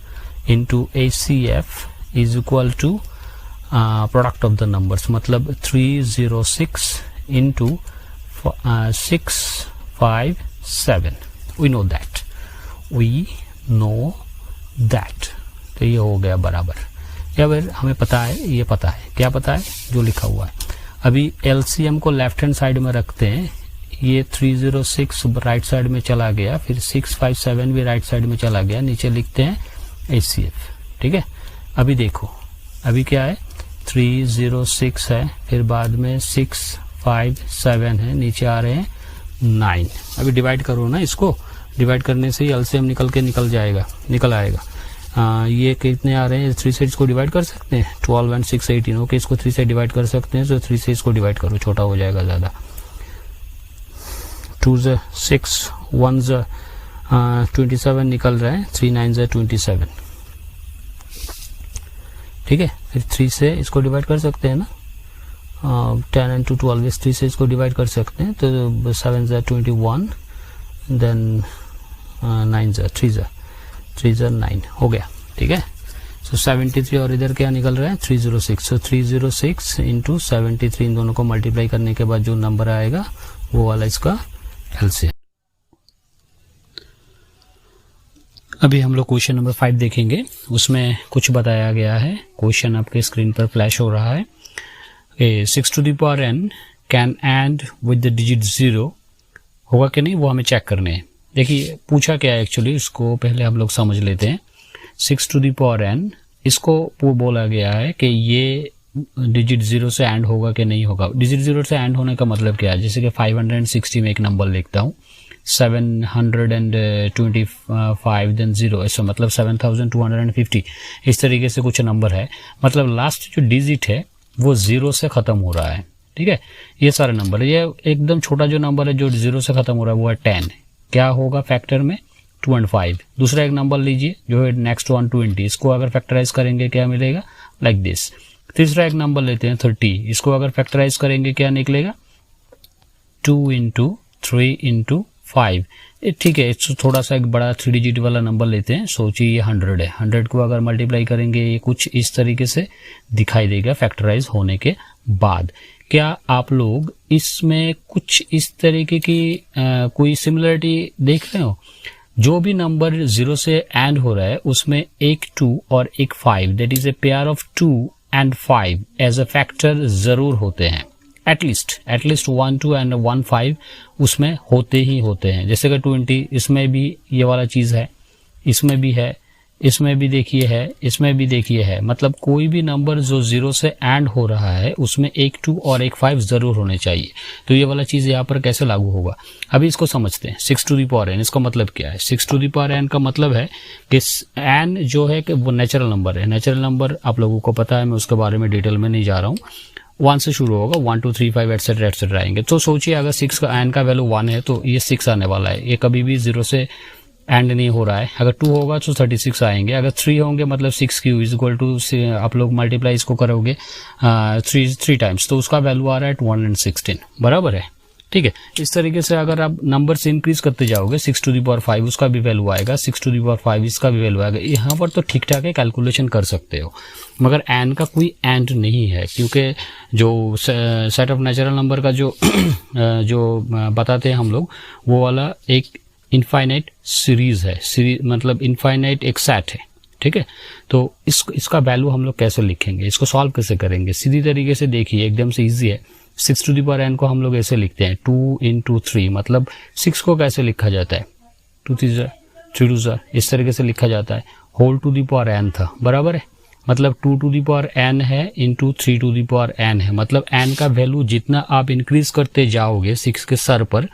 A: into HCF is equal to product of the numbers, मतलब 306 इंटू 657, वी नो दैट, तो ये हो गया बराबर, या फिर हमें पता है, ये पता है, क्या पता है, जो लिखा हुआ है। अभी LCM को लेफ्ट हैंड साइड में रखते हैं, ये 306 राइट साइड में चला गया, फिर 657 भी राइट साइड में चला गया, नीचे लिखते हैं HCF, ठीक है। अभी देखो अभी क्या है 306 है, फिर बाद में 657 है, नीचे आ रहे हैं 9। अभी डिवाइड करो ना, इसको डिवाइड करने से ही LCM निकल आएगा। ये कितने आ रहे हैं, 3 से इसको डिवाइड कर सकते हैं, 12 एंड 6 18, ओके। इसको 3 से डिवाइड कर सकते हैं, तो 3 से इसको डिवाइड करो, छोटा हो जाएगा ज्यादा। 2 6 1 27 निकल रहा है, 3 9 27, ठीक है। फिर 3 से इसको डिवाइड कर सकते हैं ना, 10 एंड 2 12, 3 से इसको डिवाइड कर सकते हैं, तो 7 21, देन 9 3 9 हो गया, ठीक है। सो 73 और इधर क्या निकल रहा है 306, सो 306 इंटू 73, इन दोनों को मल्टीप्लाई करने के बाद जो नंबर आएगा वो वाला इसका LCM। अभी हम लोग क्वेश्चन नंबर 5 देखेंगे, उसमें कुछ बताया गया है। क्वेश्चन आपके स्क्रीन पर फ्लैश हो रहा है। 6 to the power n can and with the digit 0 होगा कि नहीं, वो हमें चेक करने हैं। देखिए पूछा क्या है एक्चुअली, इसको पहले हम लोग समझ लेते हैं। 6 to the power n, इसको वो बोला गया है कि ये डिजिट 0 से एंड होगा कि नहीं होगा। डिजिट 0 से एंड होने का मतलब क्या है, जैसे कि 560 में एक नंबर लिखता हूँ, 725 देन 0, ऐसा मतलब 7250, इस तरीके से कुछ नंबर है। मतलब लास्ट जो डिजिट है वो 0 से खत्म हो रहा है, ठीक है। ये सारे नंबर, ये एकदम छोटा जो नंबर है जो 0 से खत्म हो रहा है वो है 10। क्या होगा फैक्टर में 2 and 5। दूसरा एक नंबर लीजिए जो है नेक्स्ट 120, इसको अगर फैक्टराइज करेंगे क्या मिलेगा, लाइक दिस। तीसरा एक नंबर लेते हैं 30, इसको अगर फैक्टराइज करेंगे क्या निकलेगा 2 into 3 into 5, ठीक है। थोड़ा सा एक बड़ा 3 डिजिट वाला नंबर लेते हैं, सोचिए ये 100 है। 100 को अगर मल्टीप्लाई करेंगे ये कुछ इस तरीके से दिखाई देगा फैक्टराइज होने के बाद। क्या आप लोग इसमें कुछ इस तरीके की कोई सिमिलरिटी देख रहे हो? जो भी नंबर 0 से एंड हो रहा है उसमें एक 2 और एक 5, that is a pair of 2 and 5 as a factor जरूर होते हैं, एटलीस्ट 1 2 एंड 1 5 उसमें होते ही होते हैं। जैसे कि 20 इसमें भी ये वाला चीज है, इसमें भी है, इसमें भी देखिए है, इसमें भी देखिए है। मतलब कोई भी नंबर जो 0 से एंड हो रहा है उसमें एक 2 और एक 5 जरूर होने चाहिए। तो ये वाला चीज यहाँ पर कैसे लागू होगा, अभी इसको समझते हैं। 6 टू द पावर n, इसका मतलब क्या है? 6 टू द पावर n का मतलब है कि n जो है कि वो नेचुरल नंबर है। नेचुरल नंबर आप लोगों को पता है, मैं उसके बारे में डिटेल में नहीं जा रहा हूँ। 1 से शुरू होगा, 1 2 3 5 एटसेट्रा एटसेट्रा आएंगे। तो सोचिए अगर 6 का n का वैल्यू 1 है तो ये 6 आने वाला है। ये कभी भी 0 से एंड नहीं हो रहा है। अगर 2 होगा तो 36 आएंगे। अगर 3 होंगे मतलब 6 क्यू इज इक्वल टू, आप लोग मल्टीप्लाई इसको करोगे 3 टाइम्स तो उसका वैल्यू आ रहा है 216, बराबर है। ठीक है, इस तरीके से अगर आप नंबर से इंक्रीज करते जाओगे, 6 टू द पावर 5 उसका भी वैल्यू आएगा, 6 टू द पावर 5 इसका भी वैल्यू आएगा। यहाँ पर तो ठीक ठाक है, कैलकुलेशन कर सकते हो, मगर एन का कोई एंड नहीं है, क्योंकि जो सेट ऑफ नेचुरल नंबर का जो बताते हैं हम लोग, वो वाला एक इनफाइनाइट सीरीज है। सीरीज मतलब इनफाइनाइट एक सेट है। ठीक है, तो इसका वैल्यू हम लोग कैसे लिखेंगे, इसको सॉल्व कैसे करेंगे? सीधी तरीके से देखिए, एकदम से इजी है। 6 टू द पावर n को हम लोग ऐसे लिखते हैं 2 into 3, मतलब 6 को कैसे लिखा जाता है? 2 3 3 2 इस तरीके से लिखा जाता है। Whole to the power n था, बराबर है, मतलब 2 टू द पावर n है into 3 to the power n है। मतलब n का वैल्यू जितना आप इंक्रीज करते जाओगे 6 के सर पर,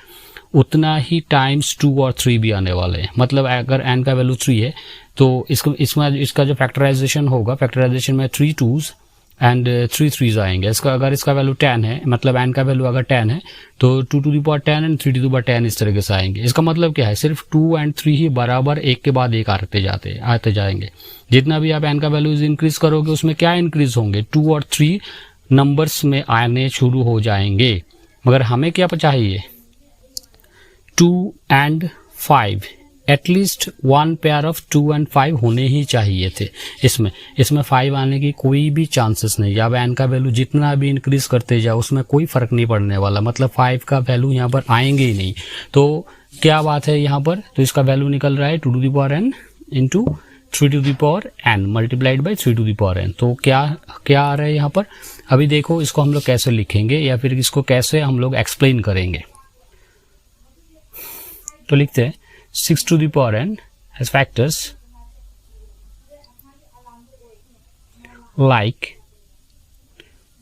A: उतना ही टाइम्स 2 और 3 भी आने वाले हैं। मतलब अगर n का वैल्यू 3 है तो इसका जो फैक्टराइजेशन होगा, फैक्टराइजेशन में 3 2s एंड 3 3s आएंगे। अगर इसका वैल्यू 10 है, मतलब n का वैल्यू अगर 10 है तो 2 to the power 10 and 3 to the power 10 इस तरीके से आएंगे। इसका मतलब क्या है? सिर्फ 2 एंड 3 ही बराबर एक के बाद एक आते जाएंगे। जितना भी आप n का वैल्यू इंक्रीज करोगे उसमें क्या इंक्रीज होंगे? 2 और 3 नंबर्स में आने शुरू हो जाएंगे। मगर हमें क्या चाहिए? 2 and 5, at least 1 pair of 2 and 5 होने ही चाहिए थे। इसमें 5 आने की कोई भी चांसेस नहीं। अब n का वैल्यू जितना भी इंक्रीज करते जाओ उसमें कोई फर्क नहीं पड़ने वाला, मतलब 5 का वैल्यू यहाँ पर आएंगे ही नहीं। तो क्या बात है यहाँ पर? तो इसका वैल्यू निकल रहा है 2 to the power n into 3 to the power n multiplied by 3 to the power n। तो क्या आ रहा है यहाँ पर? अभी देखो इसको हम लोग कैसे लिखेंगे या फिर इसको कैसे हम लोग एक्सप्लेन करेंगे। तो लिखते हैं 6 to the power n has factors like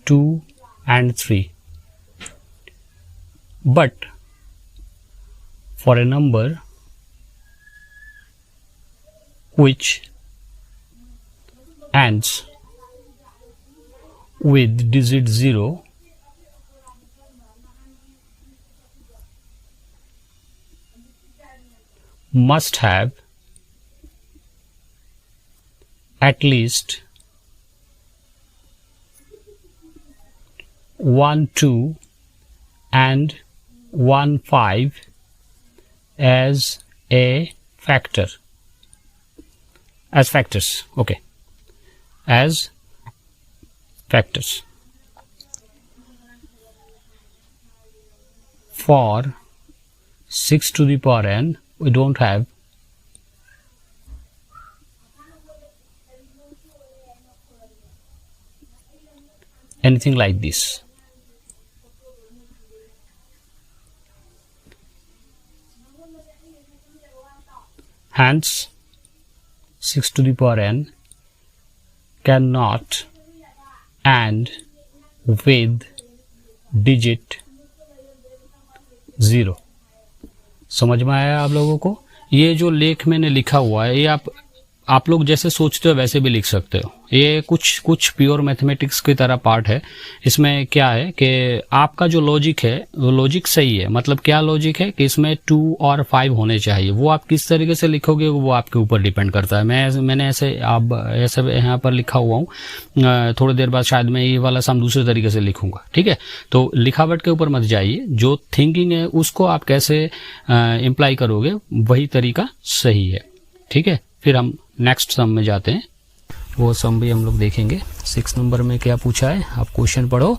A: 2 and 3, but for a number which ends with digit 0, must have at least 1 2 and 1 5 as a factor, as factors. Okay, as factors. For 6 to the power n we don't have anything like this. Hence 6 to the power n cannot end with digit 0. समझ में आया आप लोगों को? ये जो लेख मैंने लिखा हुआ है ये आप लोग जैसे सोचते हो वैसे भी लिख सकते हो। ये कुछ प्योर मैथमेटिक्स की तरह पार्ट है। इसमें क्या है कि आपका जो लॉजिक है वो लॉजिक सही है। मतलब क्या लॉजिक है कि इसमें 2 और 5 होने चाहिए। वो आप किस तरीके से लिखोगे वो आपके ऊपर डिपेंड करता है। मैंने ऐसे यहाँ पर लिखा हुआ हूँ। थोड़ी देर बाद शायद मैं ये वाला सम दूसरे तरीके से लिखूंगा। ठीक है, तो लिखावट के ऊपर मत जाइए। जो थिंकिंग है उसको आप कैसे इम्प्लाई करोगे वही तरीका सही है। ठीक है, फिर हम नेक्स्ट सम में जाते हैं। वो सम भी हम लोग देखेंगे। 6 नंबर में क्या पूछा है, आप क्वेश्चन पढ़ो,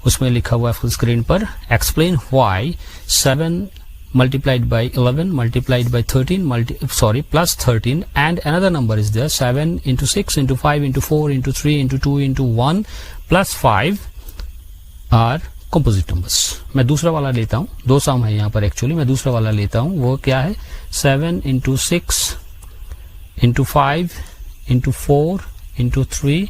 A: उसमें लिखा हुआ है फुल स्क्रीन पर, explain why 7 multiplied by 11 multiplied by 13 plus 13 and another number is there, 7 into 6 into 5 into 4 into 3 into 2 into 1 plus 5 are composite numbers. मैं दूसरा वाला लेता हूं, दो सम है यहाँ पर एक्चुअली, मैं दूसरा वाला लेता हूं। वो क्या है 7 into 6 into 5 into 4 into 3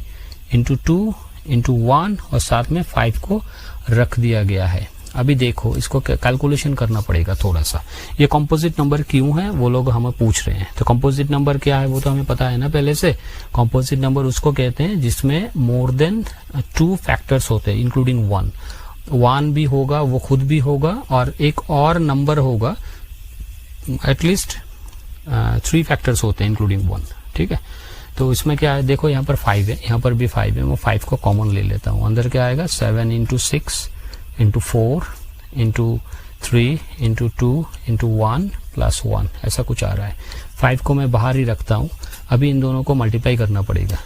A: into 2 into 1 और साथ में 5 को रख दिया गया है। अभी देखो इसको कैलकुलेशन करना पड़ेगा थोड़ा सा। ये कंपोजिट नंबर क्यों है वो लोग हमें पूछ रहे हैं। तो कंपोजिट नंबर क्या है वो तो हमें पता है ना पहले से। कंपोजिट नंबर उसको कहते हैं जिसमें मोर देन 2 फैक्टर्स होते हैं इंक्लूडिंग 1 भी होगा, वो खुद भी होगा और एक और नंबर होगा, एटलीस्ट 3 फैक्टर्स होते हैं इंक्लूडिंग 1। ठीक है, तो इसमें क्या है देखो यहाँ पर 5 है, यहाँ पर भी 5 है, मैं 5 को कॉमन ले लेता हूँ। अंदर क्या आएगा 7 into 6 into 4 into 3 into 2 into 1 plus 1 ऐसा कुछ आ रहा है। 5 को मैं बाहर ही रखता हूँ। अभी इन दोनों को मल्टीप्लाई करना पड़ेगा।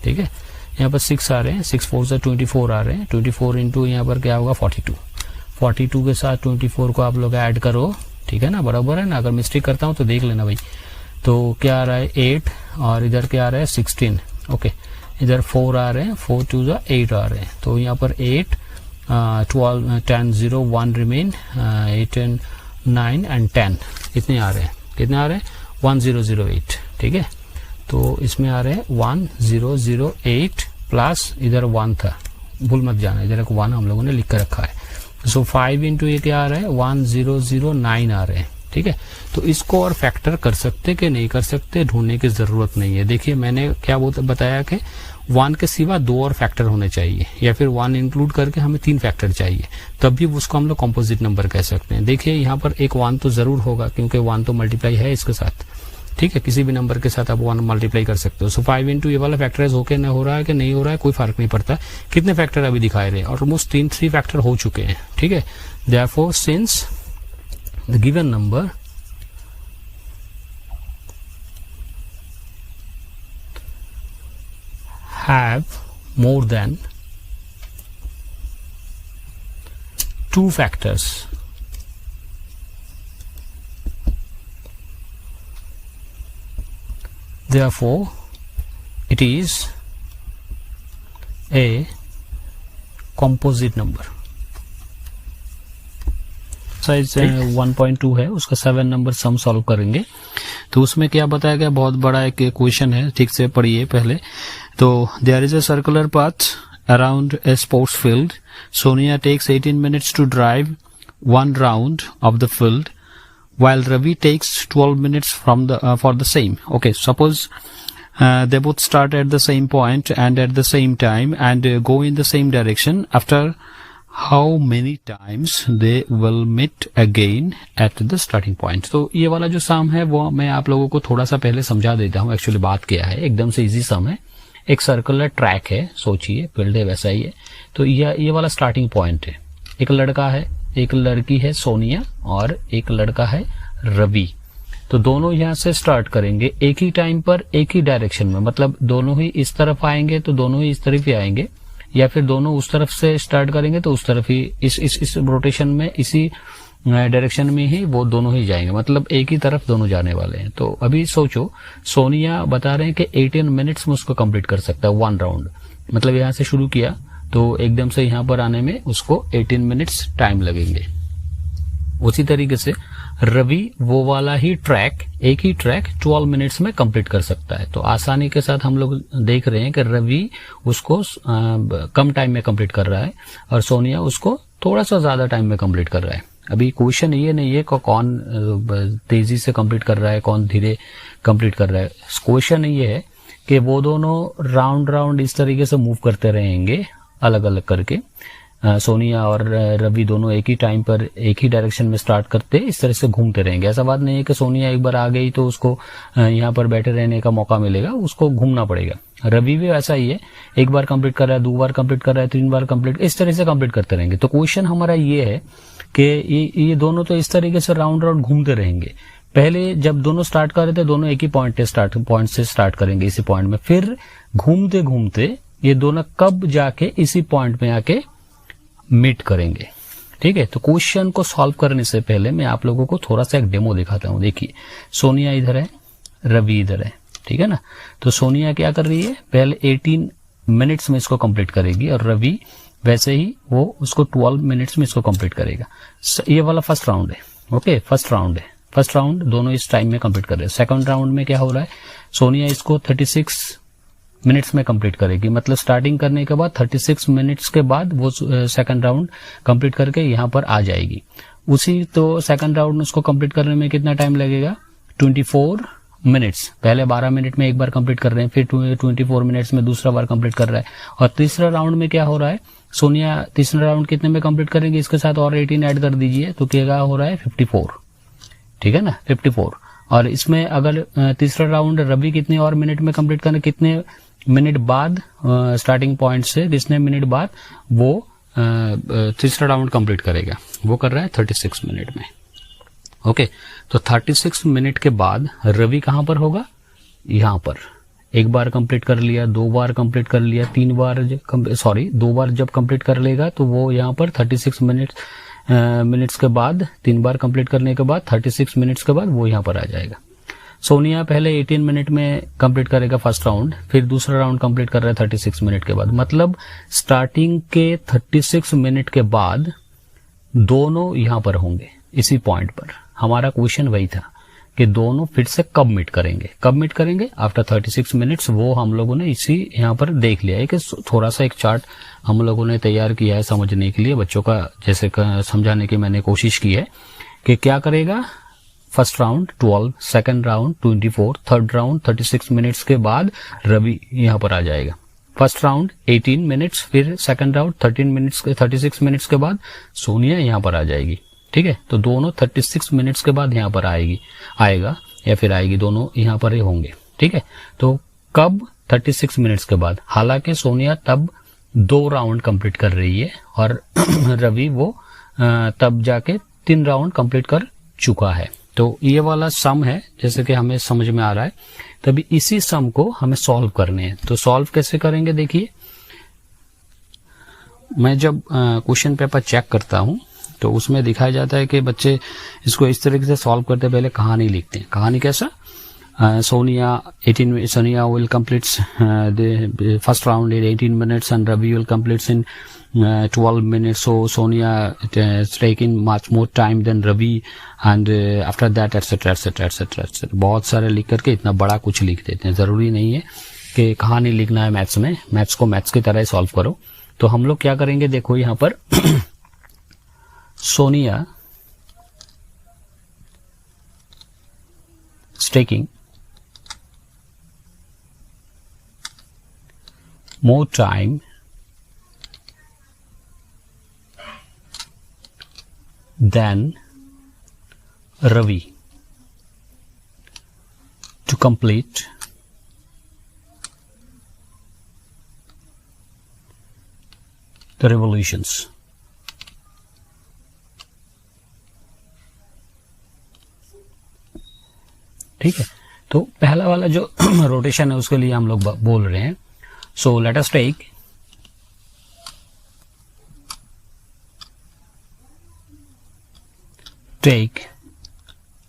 A: ठीक है, यहाँ पर 6 आ रहे हैं, 6 4 से 24 आ रहे हैं, 24 इंटू यहाँ पर क्या होगा 42 के साथ 24 को आप लोग ऐड करो। ठीक है ना, बराबर है ना। अगर मिस्टेक करता हूँ तो देख लेना भाई। तो क्या आ रहा है 8 और इधर क्या आ रहा है 16। ओके, इधर 4 आ रहे हैं, 4 2 8 आ रहे हैं। तो यहाँ पर 8 12 10 0 1 रिमेन 8 and 9 and 10 इतने आ रहे हैं। कितने आ रहे हैं 1008। ठीक है, तो इसमें आ रहे हैं 1008 प्लस इधर 1 था, भूल मत जाना, इधर एक 1 हम लोगों ने लिख कर रखा है। सो 5 इंटू ये क्या आ रहा है 1009 आ रहे हैं। ठीक है, तो इसको और फैक्टर कर सकते कि नहीं कर सकते ढूंढने की जरूरत नहीं है। देखिए मैंने क्या बताया कि 1 के सिवा 2 और फैक्टर होने चाहिए, या फिर 1 इंक्लूड करके हमें 3 फैक्टर चाहिए, तब भी उसको हम लोग कंपोजिट नंबर कह सकते हैं। देखिए यहाँ पर एक 1 तो जरूर होगा क्योंकि 1 तो मल्टीप्लाई है इसके साथ। ठीक है, किसी भी नंबर के साथ आप 1 मल्टीप्लाई कर सकते हो। सो 5 इंटू ये वाला फैक्टराइज होके न हो रहा है कि नहीं हो रहा है कोई फर्क नहीं पड़ता। कितने फैक्टर अभी दिखाए रहे हैं, ऑलमोस्ट 3 फैक्टर हो चुके हैं। ठीक है, therefore since the given number have more than 2 factors, therefore it is a composite number। Size 1.2 है, उसका 7 नंबर सम सॉल्व करेंगे। तो उसमें क्या बताया गया, बहुत बड़ा एक क्वेश्चन है, ठीक से पढ़िए पहले। तो there is a circular path around a sports field. Sonia takes 18 minutes to drive 1 round of the field while Ravi takes 12 minutes from for the same. Okay, suppose they both start at the same point and at the same time and go in the same direction. After how many times they will meet again at the starting point? तो ये वाला जो सम है वो मैं आप लोगों को थोड़ा सा पहले समझा देता हूँ। एक्चुअली बात क्या है, एकदम से इजी सम है। एक सर्कुलर ट्रैक है, सोचिए फील्ड है वैसा ही है। तो ये वाला स्टार्टिंग पॉइंट है। एक लड़का है, एक लड़की है सोनिया और एक लड़का है रवि। तो दोनों यहाँ से स्टार्ट करेंगे एक ही टाइम पर, एक ही डायरेक्शन में। मतलब दोनों ही इस तरफ आएंगे तो दोनों ही इस तरफ ही आएंगे, या फिर दोनों उस तरफ से स्टार्ट करेंगे तो उस तरफ ही इस रोटेशन में, इसी डायरेक्शन में ही वो दोनों ही जाएंगे। मतलब एक ही तरफ दोनों जाने वाले हैं। तो अभी सोचो, सोनिया बता रहे हैं कि 18 मिनट्स में उसको कंप्लीट कर सकता है 1 राउंड। मतलब यहाँ से शुरू किया तो एकदम से यहाँ पर आने में उसको 18 मिनट्स टाइम लगेंगे। उसी तरीके से रवि वो वाला ही ट्रैक, एक ही ट्रैक 12 मिनट्स में कंप्लीट कर सकता है। तो आसानी के साथ हम लोग देख रहे हैं कि रवि उसको कम टाइम में कंप्लीट कर रहा है और सोनिया उसको थोड़ा सा ज्यादा टाइम में कंप्लीट कर रहा है। अभी क्वेश्चन ये नहीं है कि कौन तेजी से कंप्लीट कर रहा है, कौन धीरे कंप्लीट कर रहा है। क्वेश्चन ये है कि वो दोनों राउंड इस तरीके से मूव करते रहेंगे अलग अलग करके। सोनिया और रवि दोनों एक ही टाइम पर एक ही डायरेक्शन में स्टार्ट करते इस तरह से घूमते रहेंगे। ऐसा बात नहीं है कि सोनिया एक बार आ गई तो उसको यहाँ पर बैठे रहने का मौका मिलेगा, उसको घूमना पड़ेगा। रवि भी ऐसा ही है, एक बार कंप्लीट कर रहा है, 2 बार कंप्लीट कर रहा है, 3 बार कंप्लीट, इस तरह से कंप्लीट करते रहेंगे। तो क्वेश्चन हमारा ये है कि ये दोनों तो इस तरीके से राउंड घूमते रहेंगे। पहले जब दोनों स्टार्ट कर रहे थे दोनों एक ही पॉइंट से स्टार्ट करेंगे, इसी पॉइंट में, फिर घूमते घूमते ये दोनों कब जाके इसी पॉइंट में आके मीट करेंगे। ठीक है, तो क्वेश्चन को सॉल्व करने से पहले मैं आप लोगों को थोड़ा सा एक डेमो दिखाता हूं। देखिए, सोनिया इधर है, रवि इधर है, ठीक है ना। तो सोनिया क्या कर रही है, पहले 18 मिनट्स में इसको कंप्लीट करेगी और रवि वैसे ही वो उसको 12 मिनट्स में इसको कंप्लीट करेगा। ये वाला फर्स्ट राउंड है। ओके, फर्स्ट राउंड दोनों इस टाइम में कंप्लीट कर रहे हैं। सेकंड राउंड में क्या हो रहा है, सोनिया इसको 36 मिनट्स में कंप्लीट करेगी। मतलब स्टार्टिंग करने के बाद 36 मिनट्स के बाद वो सेकंड राउंड कंप्लीट करके यहाँ पर आ जाएगी। उसी तो सेकंड राउंड उसको कंप्लीट करने में कितना टाइम लगेगा, 24 मिनट्स। पहले 12 मिनट में एक बार कंप्लीट कर रहे हैं, फिर 24 मिनट्स में दूसरा बार कंप्लीट कर रहा है। और तीसरा राउंड में क्या हो रहा है, सोनिया तीसरा राउंड कितने में कंप्लीट करेंगे, इसके साथ और 18 ऐड कर दीजिए तो क्या हो रहा है 54, ठीक है ना, 54। और इसमें अगर तीसरा राउंड रवि कितने और मिनट में कंप्लीट करना, कितने मिनट बाद स्टार्टिंग पॉइंट से कितने मिनट बाद वो तीसरा राउंड कंप्लीट करेगा, वो कर रहा है 36 मिनट में। ओके, तो 36 मिनट के बाद रवि कहां पर होगा, यहां पर। एक बार कंप्लीट कर लिया, 2 बार कंप्लीट कर लिया, 2 बार जब कंप्लीट कर लेगा तो वो यहाँ पर 36 मिनट्स के बाद 3 बार कंप्लीट करने के बाद 36 मिनट्स के बाद वो यहाँ पर आ जाएगा। सोनिया पहले 18 मिनट में कंप्लीट करेगा फर्स्ट राउंड, फिर दूसरा राउंड कंप्लीट कर रहा है 36 मिनट के बाद। मतलब स्टार्टिंग के 36 मिनट के बाद दोनों यहाँ पर होंगे इसी पॉइंट पर। हमारा क्वेश्चन वही था कि दोनों फिर से कब मीट करेंगे आफ्टर 36 मिनट्स। वो हम लोगों ने इसी यहाँ पर देख लिया है कि थोड़ा सा एक चार्ट हम लोगों ने तैयार किया है समझने के लिए, बच्चों का जैसे समझाने की मैंने कोशिश की है कि क्या करेगा। First round 12, second round 24, third round 36 minutes के बाद रवि यहाँ पर आ जाएगा। फर्स्ट राउंड 18 मिनट्स, फिर सेकंड राउंड 36 मिनट्स के बाद सोनिया यहाँ पर आ जाएगी। ठीक है, तो दोनों 36 मिनट्स के बाद यहाँ पर आएगी, दोनों यहाँ पर ही होंगे। ठीक है, तो कब 36 मिनट्स के बाद। हालांकि सोनिया तब 2 राउंड कंप्लीट कर रही है और रवि वो तब जाके 3 राउंड कंप्लीट कर चुका है। तो ये वाला सम है, जैसे कि हमें समझ में आ रहा है। तभी इसी सम को हमें सॉल्व करने हैं। तो सॉल्व कैसे करेंगे, देखिए मैं जब क्वेश्चन पेपर चेक करता हूं तो उसमें दिखाया जाता है कि बच्चे इसको इस तरीके से सॉल्व करते पहले कहानी लिखते हैं। कहानी कैसा, Sonia will completes the first round in 18 minutes and Ravi will completes in 12 minutes. So Sonia is taking much more time than Ravi and after that etc. बहुत सारे लिख करके इतना बड़ा कुछ लिख देते हैं। जरूरी नहीं है कि कहानी लिखना है मैथ्स में, मैथ्स को मैथ्स की तरह सॉल्व करो। तो हम लोग क्या करेंगे, देखो यहाँ पर Sonia is taking more time than Ravi to complete the revolutions. ठीक है, तो पहला वाला जो रोटेशन है उसके लिए हम लोग बोल रहे हैं। So let us take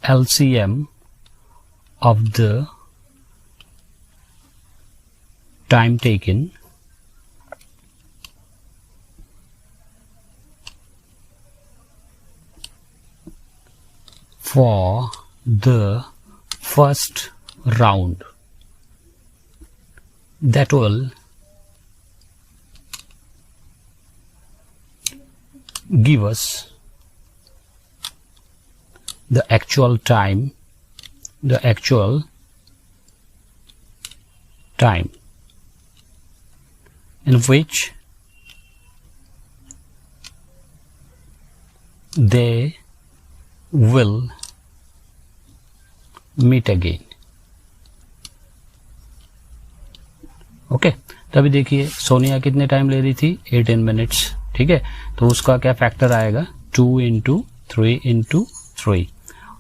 A: LCM of the time taken for the first round. That will give us the actual time in which they will meet again. Okay, तभी देखिए सोनिया कितने टाइम ले रही थी, 18 मिनट्स। ठीक है, तो उसका क्या फैक्टर आएगा, 2 into 3 into 3।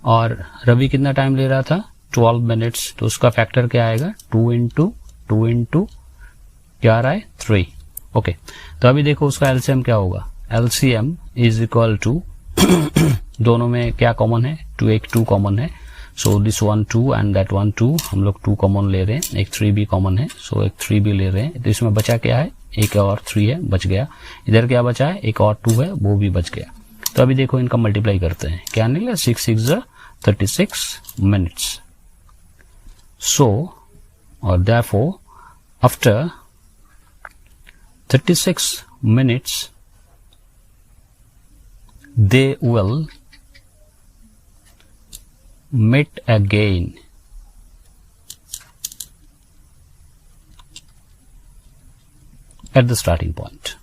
A: और रवि कितना टाइम ले रहा था, 12 मिनट्स, तो उसका फैक्टर क्या आएगा, 2 into क्या आ रहा है, 3। ओके, तो अभी देखो उसका एलसीएम क्या होगा, एलसीएम इज इक्वल टू दोनों में क्या कॉमन है, 2 कॉमन है। सो दिस 1 2 एंड दैट 1 2, हम लोग 2 कॉमन ले रहे हैं, एक 3 भी कॉमन है, सो एक 3 भी ले रहे हैं। तो इसमें बचा क्या है, एक और 3 है, बच गया। इधर क्या बचा है, एक और 2 है, वो भी बच गया। तो अभी देखो इनका मल्टीप्लाई करते हैं, क्या निकला, 6 6 36 मिनट्स। सो और therefore after 36 minutes they will meet again at the starting point.